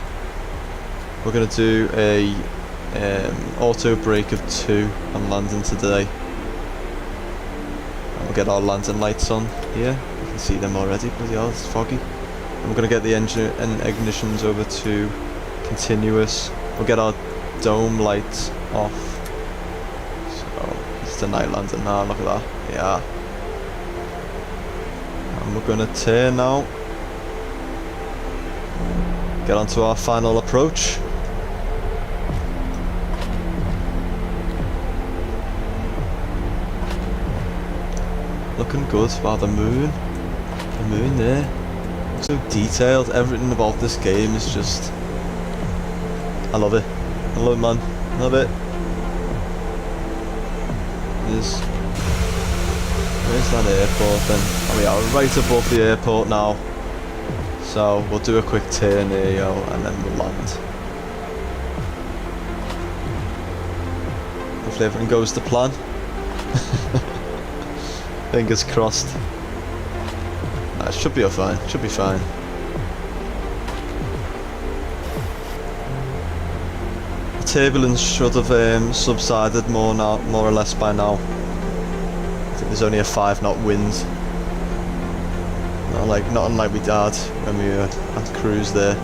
We're going to do a auto brake of 2 on landing today. And we'll get our landing lights on here. You can see them already, bloody hell, it's foggy. I'm going to get the engine and ignitions over to continuous. We'll get our dome lights off. So it's the night landing now, look at that. Yeah. And we're going to turn now. Get onto our final approach. Looking good. Wow, the moon there. So detailed, everything about this game is just, I love it. I love it, man. I love it. Where's that airport then? Oh, we are right above the airport now. So we'll do a quick turn here, yo, and then we'll land. Hopefully everything goes to plan. Fingers crossed. It should be fine. Should be fine. The turbulence should have subsided more or less by now. I think there's only a 5 knot wind. Not unlike we had when we were at cruise there.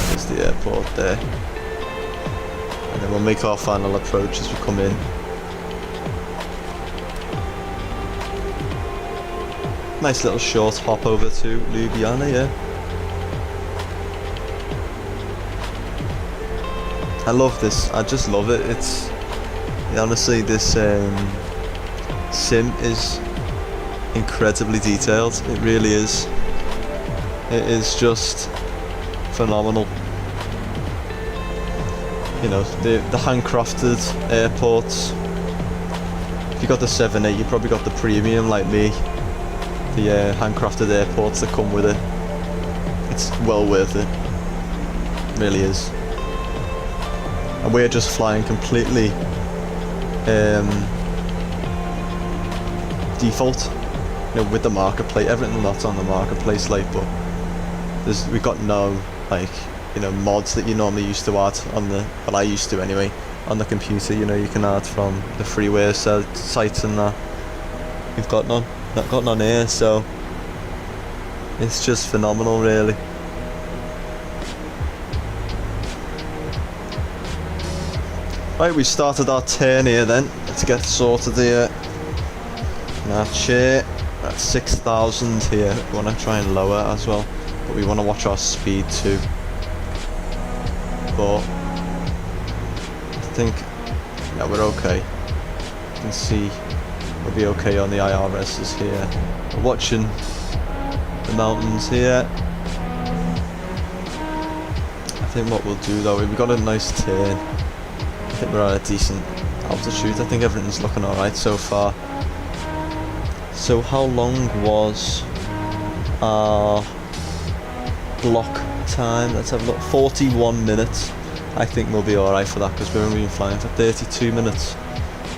There's the airport there. And then we'll make our final approach as we come in. Nice little short hop over to Ljubljana, yeah. I love this. I just love it. It's honestly, this sim is incredibly detailed. It really is. It is just phenomenal. You know, the handcrafted airports. If you got the 7.8, you probably got the premium like me. The handcrafted airports that come with it. It's well worth it. It really is. And we're just flying completely default, with the marketplace, everything that's on the marketplace, like, but we've got no mods that you normally used to add on the, well, I used to anyway, on the computer. You can add from the freeware sites and that. We've got none. Not got none here, so it's just phenomenal, really. Right, we started our turn here then. Let's get sorted here. Now chair at 6,000 here. We want to try and lower as well, but we want to watch our speed too. But I think yeah, we're okay. You can see we'll be okay on the IRSs here. We're watching the mountains here. I think what we'll do though, we've got a nice turn. I think we're at a decent altitude. I think everything's looking alright so far. So how long was our block time? Let's have a look. 41 minutes. I think we'll be alright for that because we've only been flying for 32 minutes.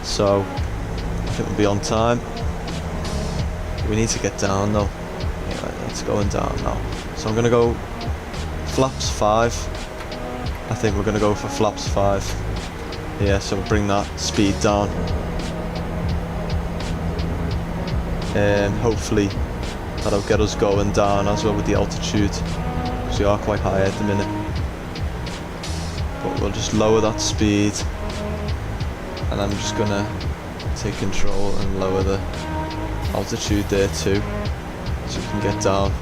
So I think we'll be on time. We need to get down though. Yeah, it's going down now. So I'm going to go flaps 5. I think we're going to go for flaps 5. Yeah, so we'll bring that speed down. Hopefully that'll get us going down as well with the altitude, because we are quite high at the minute. But we'll just lower that speed, and I'm just going to take control and lower the altitude there too, so we can get down.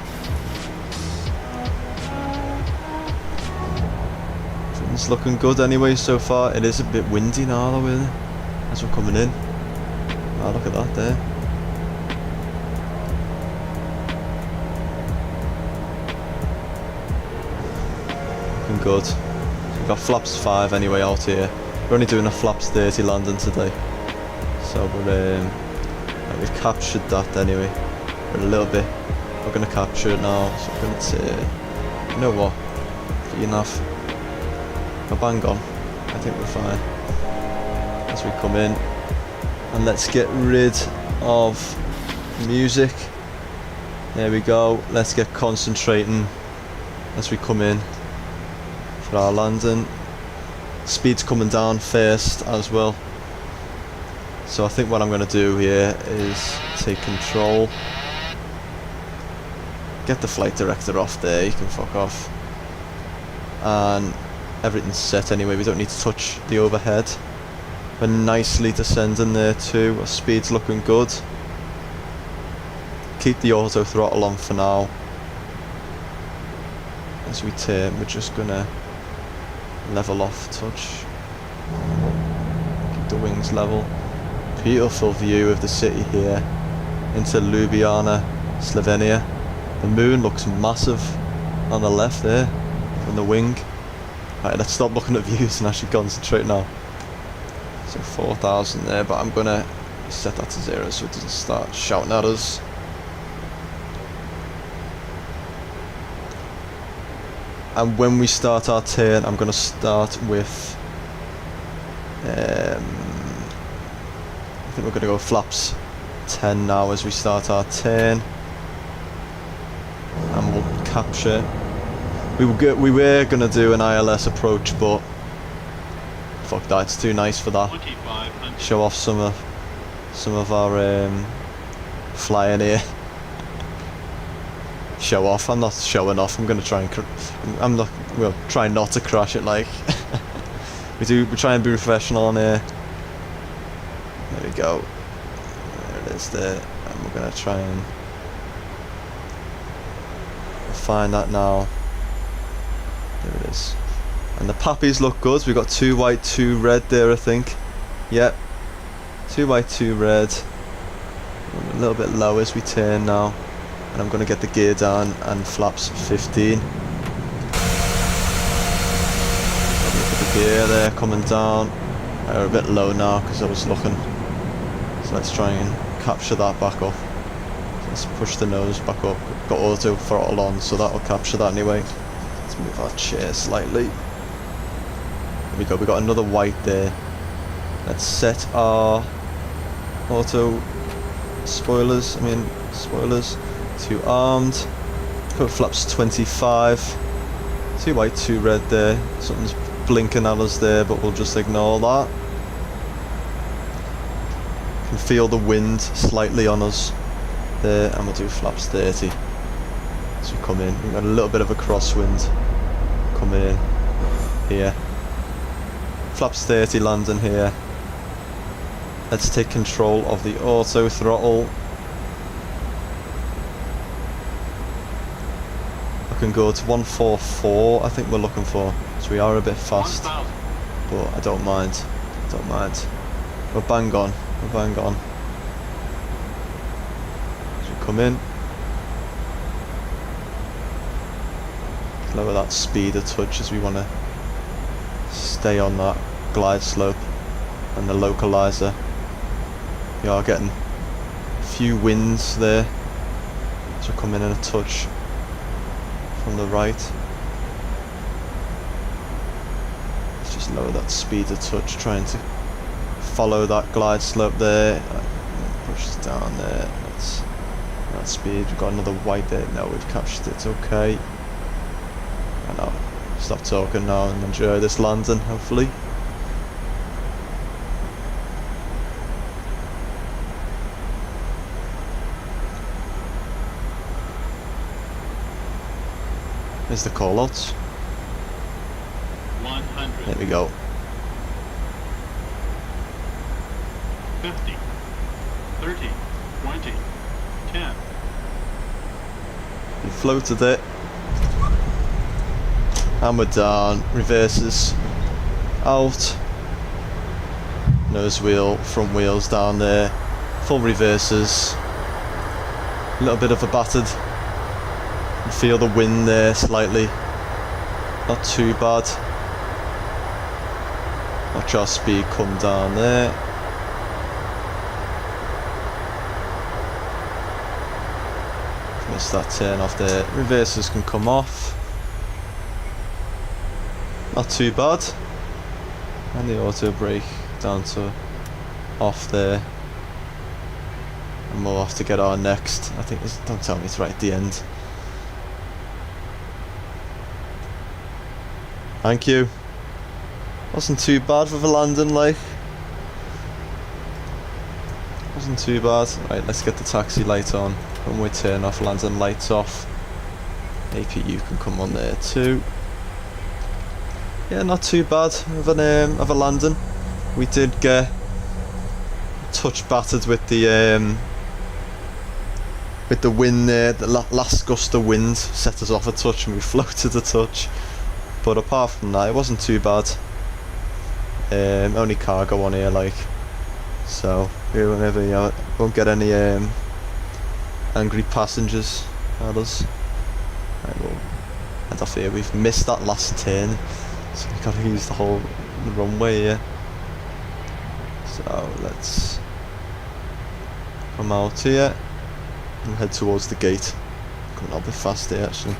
It's looking good anyway so far. It is a bit windy now though, isn't it? As we're coming in. Ah, look at that there. Looking good. So we've got flaps 5 anyway out here. We're only doing a flaps 30 landing today. So we've captured that anyway. We're a little bit. We're going to capture it now. So we're going to say, you know what? Good enough. Bang on. I think we're fine as we come in, and let's get rid of music. There we go. Let's get concentrating as we come in for our landing. Speed's coming down first as well, so I think what I'm going to do here is take control, get the flight director off there. You can fuck off, and everything's set anyway, we don't need to touch the overhead. We're nicely descending there too, our speed's looking good. Keep the auto throttle on for now. As we turn, we're just gonna level off a touch. Keep the wings level. Beautiful view of the city here into Ljubljana, Slovenia. The moon looks massive on the left there from the wing. Right, let's stop looking at views and actually concentrate now. So 4,000 there, but I'm gonna set that to 0 so it doesn't start shouting at us. And when we start our turn, I'm gonna start with I think we're gonna go flaps 10 now as we start our turn, and we'll capture. We were going to do an ILS approach, but fuck that, it's too nice for that. Show off some of our flying here. Show off. I'm not showing off. I'm going to try and we'll try not to crash it like. we try and be professional on here. There we go. There it is there. And we're going to try and find that now. There it is. And the pappies look good. We've got 2 white, 2 red there, I think. Yep. 2 white, 2 red. A little bit low as we turn now. And I'm going to get the gear down and flaps 15. Look at the gear there coming down. We're a bit low now because I was looking. So let's try and capture that back up. Let's push the nose back up. Got auto throttle on, so that'll capture that anyway. Let's move our chair slightly. There we go, we got another white there. Let's set our auto spoilers to armed. Put flaps 25. 2 white, 2 red there. Something's blinking at us there, but we'll just ignore that. Can feel the wind slightly on us there, and we'll do flaps 30 as we come in. We've got a little bit of a crosswind coming in here. flaps 30 landing here. Let's take control of the auto throttle. I can go to 144, I think we're looking for. So we are a bit fast, but I don't mind. Don't mind. We're bang on. We're bang on. As we come in, lower that speed a touch as we want to stay on that glide slope and the localizer. We are getting a few winds there, so come in a touch from the right. Let's just lower that speed a touch, trying to follow that glide slope there. Push it down there. That's that speed. We've got another white there. No, we've captured it. It's okay. I know. Stop talking now and enjoy this landing, hopefully. Here's the callouts. 100. There we go. 50, 30, 20, 10. We floated it. And we're down. Reverses out. Nose wheel, front wheels down there. Full reverses. A little bit of a battered. You feel the wind there slightly. Not too bad. Watch our speed come down there. Miss that turn off there. Reversers can come off. Not too bad. And the auto brake down to off there. And we'll have to get our next. I think it's, don't tell me it's right at the end. Thank you. Wasn't too bad for the landing, like. Wasn't too bad. Right, let's get the taxi light on. When we turn off, landing lights off. APU can come on there too. Yeah, not too bad of a landing. We did get a touch battered with the wind there. The last gust of wind set us off a touch, and we floated a touch. But apart from that, it wasn't too bad. Only cargo on here, like, so we won't get any angry passengers at us. Right, we'll head off here. We've missed that last turn, so we've got to use the whole runway here. So let's come out here and head towards the gate. Coming up a bit fast here, actually.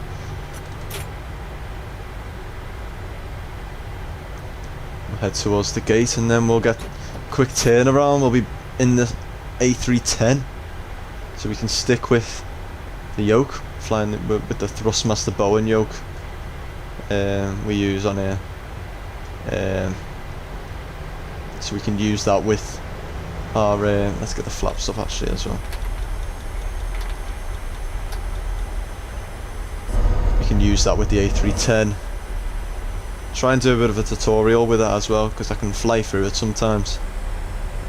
We'll head towards the gate, and then we'll get a quick turnaround. We'll be in the A310, so we can stick with the yoke, flying with the Thrustmaster Bowen yoke we use on here. So we can use that with our let's get the flaps up actually as well. We can use that with the A310. Try and do a bit of a tutorial with it as well, because I can fly through it sometimes,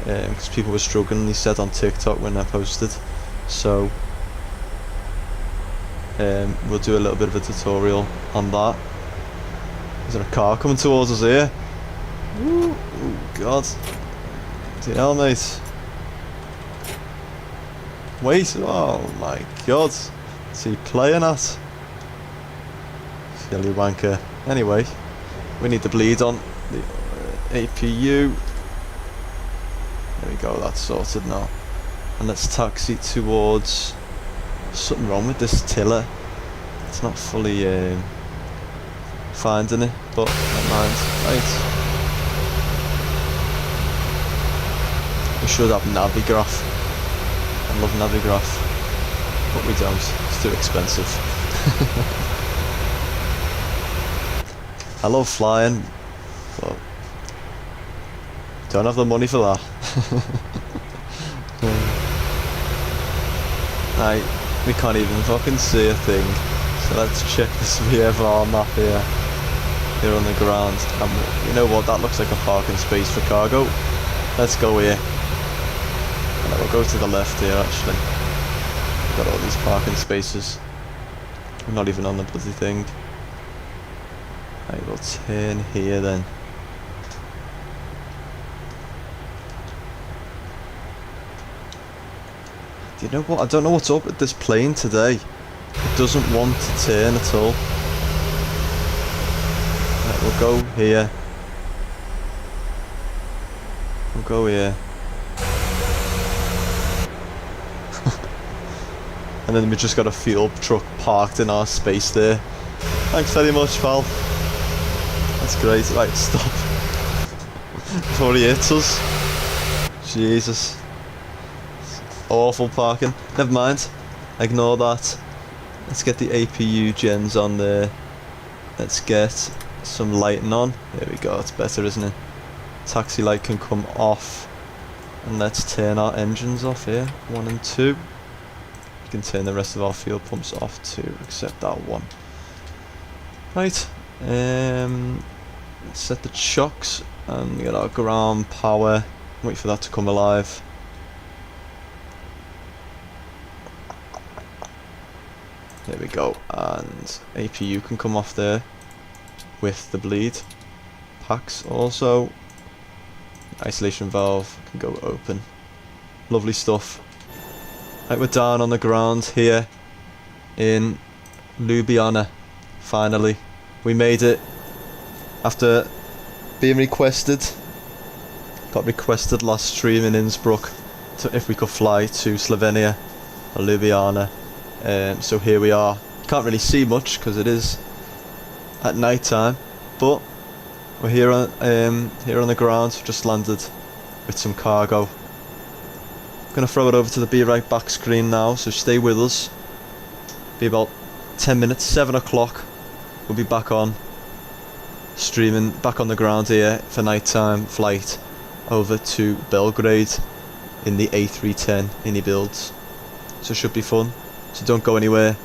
because people were struggling, they said on TikTok when I posted. So we'll do a little bit of a tutorial on that. Is there a car coming towards us here? Ooh, oh god. DL, mate. Wait, oh my god. What's he playing at? Silly wanker. Anyway, we need the bleed on the APU. There we go, that's sorted now. And let's taxi towards... Something wrong with this tiller. It's not fully finding it, but never mind. Right. We should have Navigraph. I love Navigraph, but we don't. It's too expensive. I love flying, but don't have the money for that. Right, we can't even fucking see a thing. So let's check this VFR map here. here on the ground. And you know what? That looks like a parking space for cargo. Let's go here. And then we'll go to the left here actually. We've got all these parking spaces. We're not even on the bloody thing. Right, we'll turn here then. Do you know what? I don't know what's up with this plane today. It doesn't want to turn at all. Right, we'll go here. We'll go here. And then we just got a fuel truck parked in our space there. Thanks very much, pal. That's great. Right, stop. Before he hits us. Jesus. Awful parking. Never mind. Ignore that. Let's get the APU gens on there. Let's get some lighting on. There we go. It's better, isn't it? Taxi light can come off. And let's turn our engines off here. 1 and 2. We can turn the rest of our fuel pumps off too, except that one. Right. Let's set the chocks and get our ground power. Wait for that to come alive. There we go, and APU can come off there with the bleed. Packs also. Isolation valve can go open. Lovely stuff. Right, we're down on the ground here in Ljubljana. Finally, we made it after being requested. Got requested last stream in Innsbruck if we could fly to Slovenia or Ljubljana. So here we are. Can't really see much because it is at night time, but we're here on the ground. Just landed with some cargo. Gonna throw it over to the Be Right Back screen now, so stay with us. Be about 10 minutes, 7 o'clock. We'll be back on streaming, back on the ground here for nighttime flight over to Belgrade in the A310 Innie builds. So it should be fun. So don't go anywhere.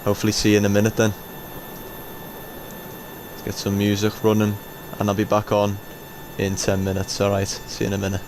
Hopefully see you in a minute then. Let's get some music running and I'll be back on in 10 minutes. Alright, see you in a minute.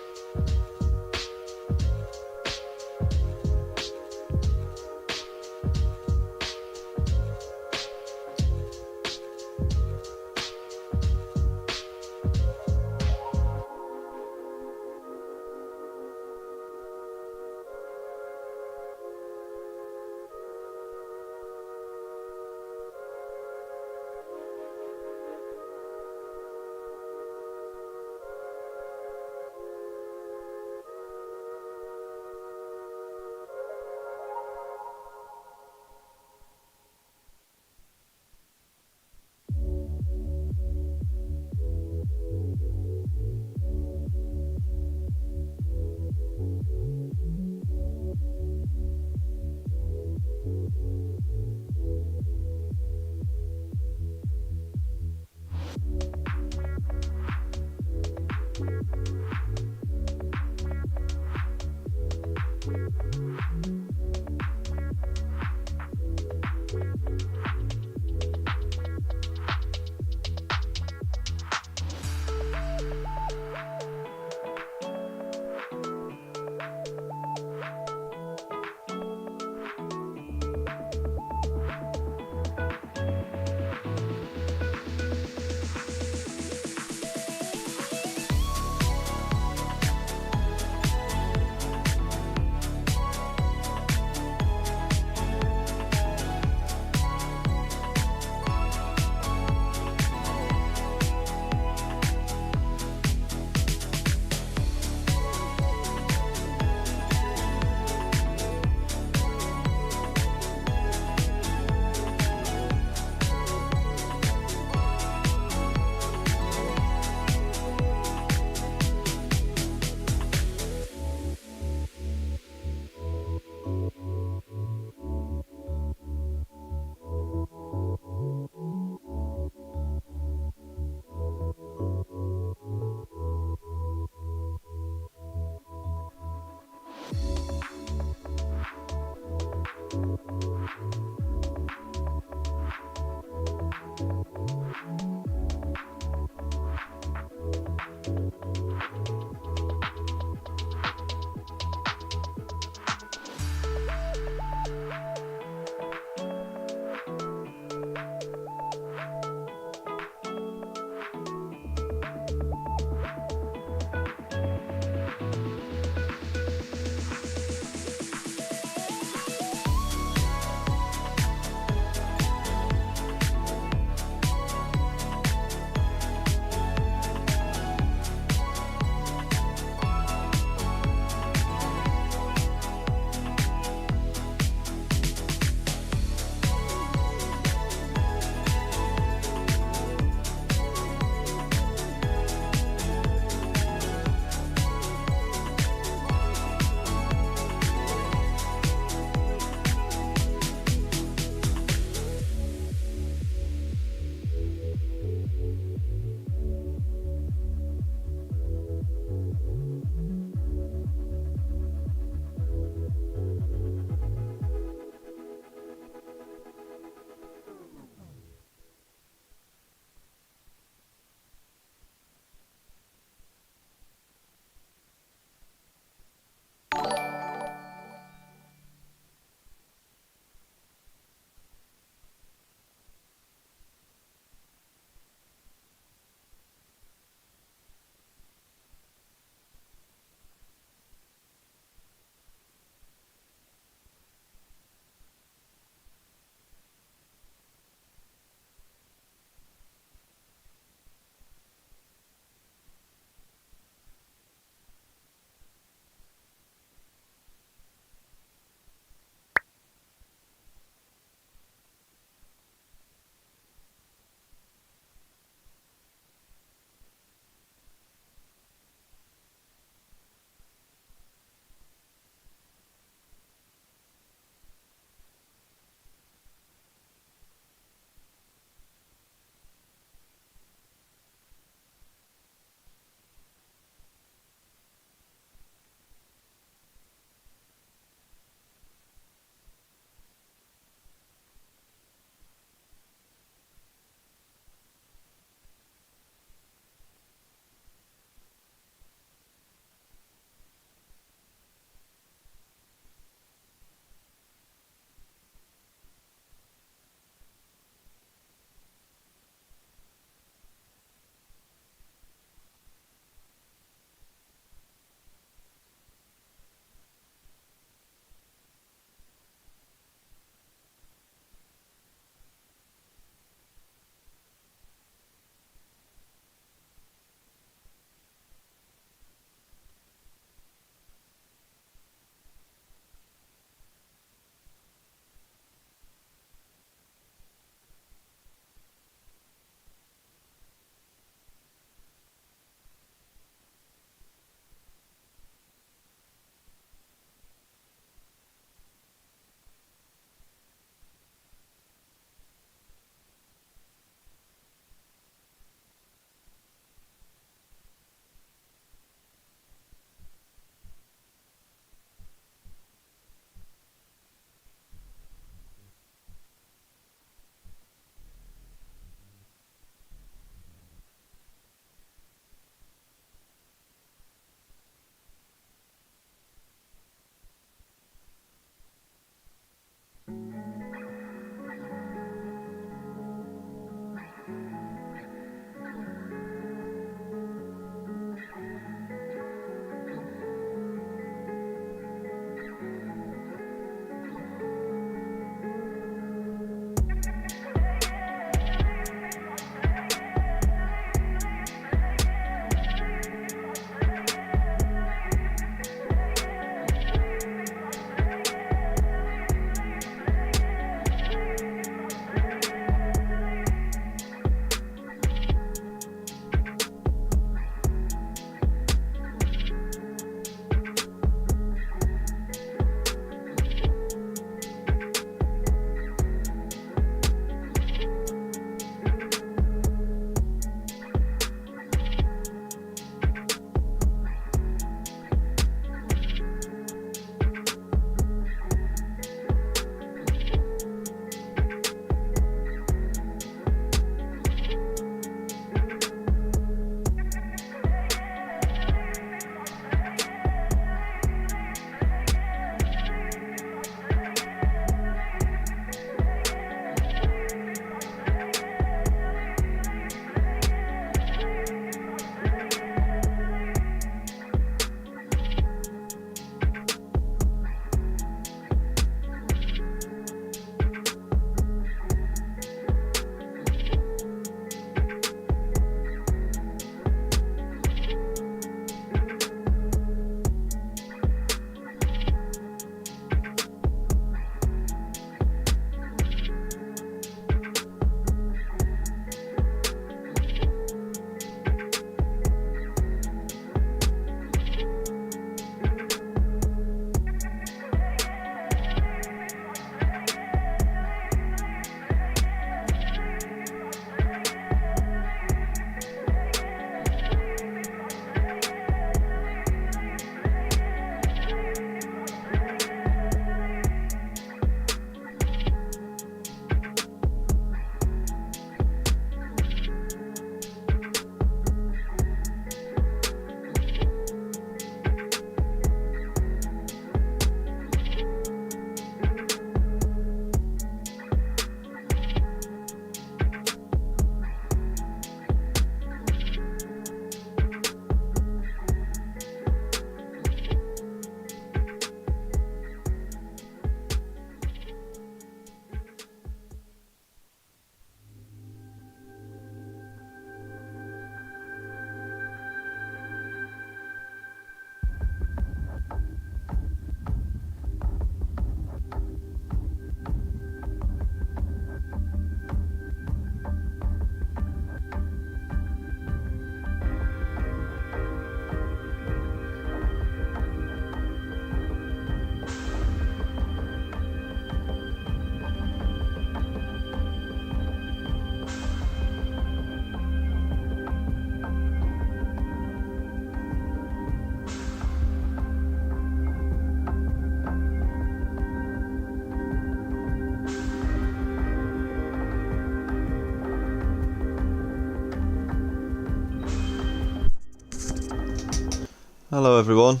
Hello everyone.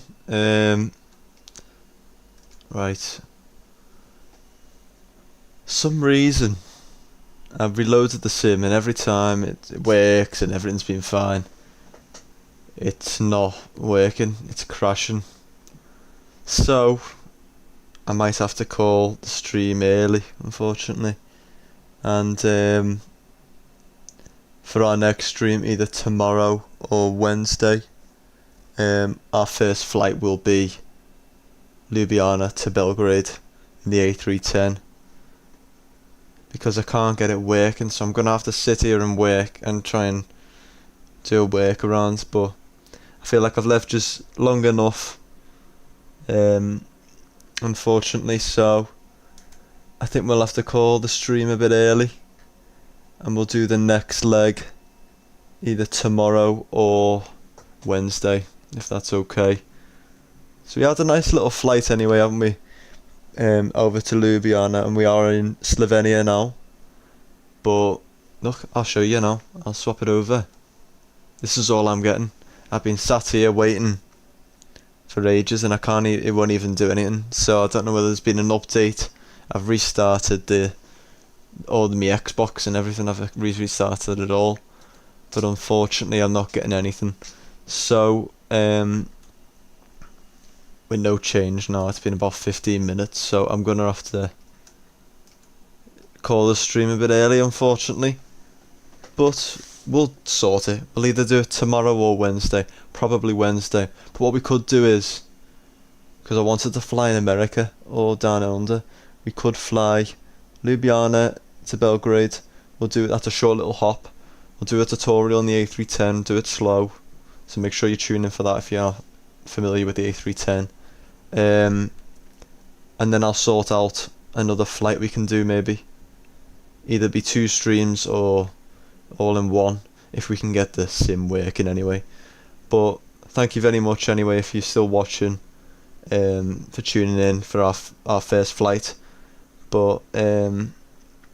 Right. Some reason I've reloaded the sim and every time it works and everything's been fine. It's not working, it's crashing. So I might have to call the stream early, unfortunately. And for our next stream, either tomorrow or Wednesday, our first flight will be Ljubljana to Belgrade in the A310. Because I can't get it working, so I'm gonna have to sit here and work and try and do a workaround, but I feel like I've left just long enough, unfortunately, so I think we'll have to call the stream a bit early and we'll do the next leg either tomorrow or Wednesday, if that's okay. So we had a nice little flight anyway, haven't we? Over to Ljubljana, and we are in Slovenia now. But look, I'll show you now. I'll swap it over. This is all I'm getting. I've been sat here waiting for ages, and I can't. It won't even do anything. So I don't know whether there's been an update. I've restarted my Xbox and everything. I've restarted it all, but unfortunately, I'm not getting anything. So with no change now, it's been about 15 minutes, so I'm gonna have to call the stream a bit early, unfortunately, but we'll sort it. We'll either do it tomorrow or Wednesday, probably Wednesday. But what we could do is, because I wanted to fly in America or down under, we could fly Ljubljana to Belgrade. We'll do it, that's a short little hop. We'll do a tutorial on the A310, do it slow, so make sure you tune in for that if you're familiar with the A310. And then I'll sort out another flight we can do, maybe either be 2 streams or all in one, if we can get the sim working anyway. But thank you very much anyway if you're still watching, for tuning in for our first flight. But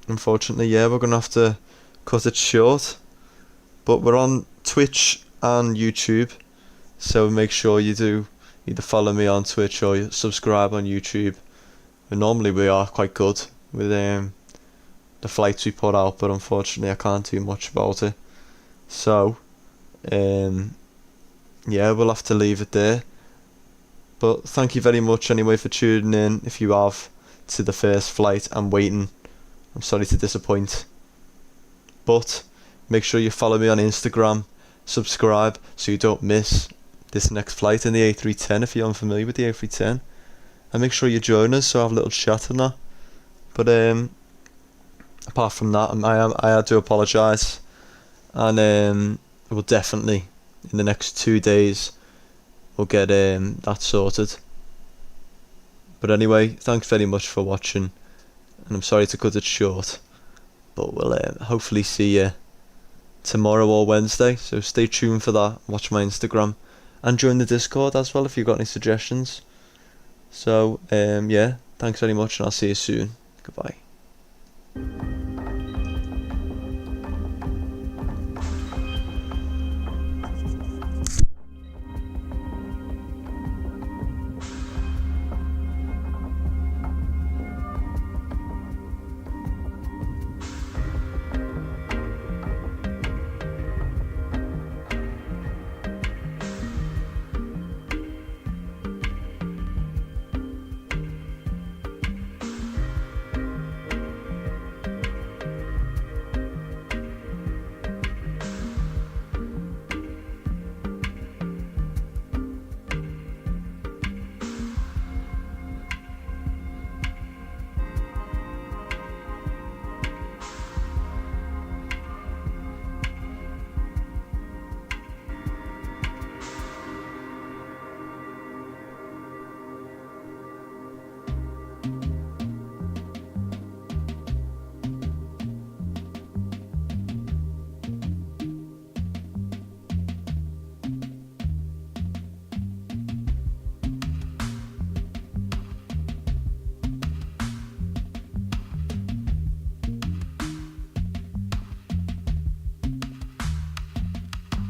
unfortunately, yeah, we're gonna have to cut it short. But we're on Twitch and YouTube, so make sure you do either follow me on Twitch or you subscribe on YouTube. And normally we are quite good with the flights we put out, but unfortunately I can't do much about it. So yeah, we'll have to leave it there. But thank you very much anyway for tuning in. If you have to the first flight and waiting, I'm sorry to disappoint, but make sure you follow me on Instagram, subscribe so you don't miss this next flight in the A310 if you're unfamiliar with the A310, and make sure you join us so I have a little chat and that. But apart from that, I do apologise, and we'll definitely in the next 2 days we'll get that sorted. But anyway, thanks very much for watching, and I'm sorry to cut it short, but we'll hopefully see you tomorrow or Wednesday, so stay tuned for that. Watch my Instagram and join the Discord as well if you've got any suggestions. So yeah, thanks very much and I'll see you soon.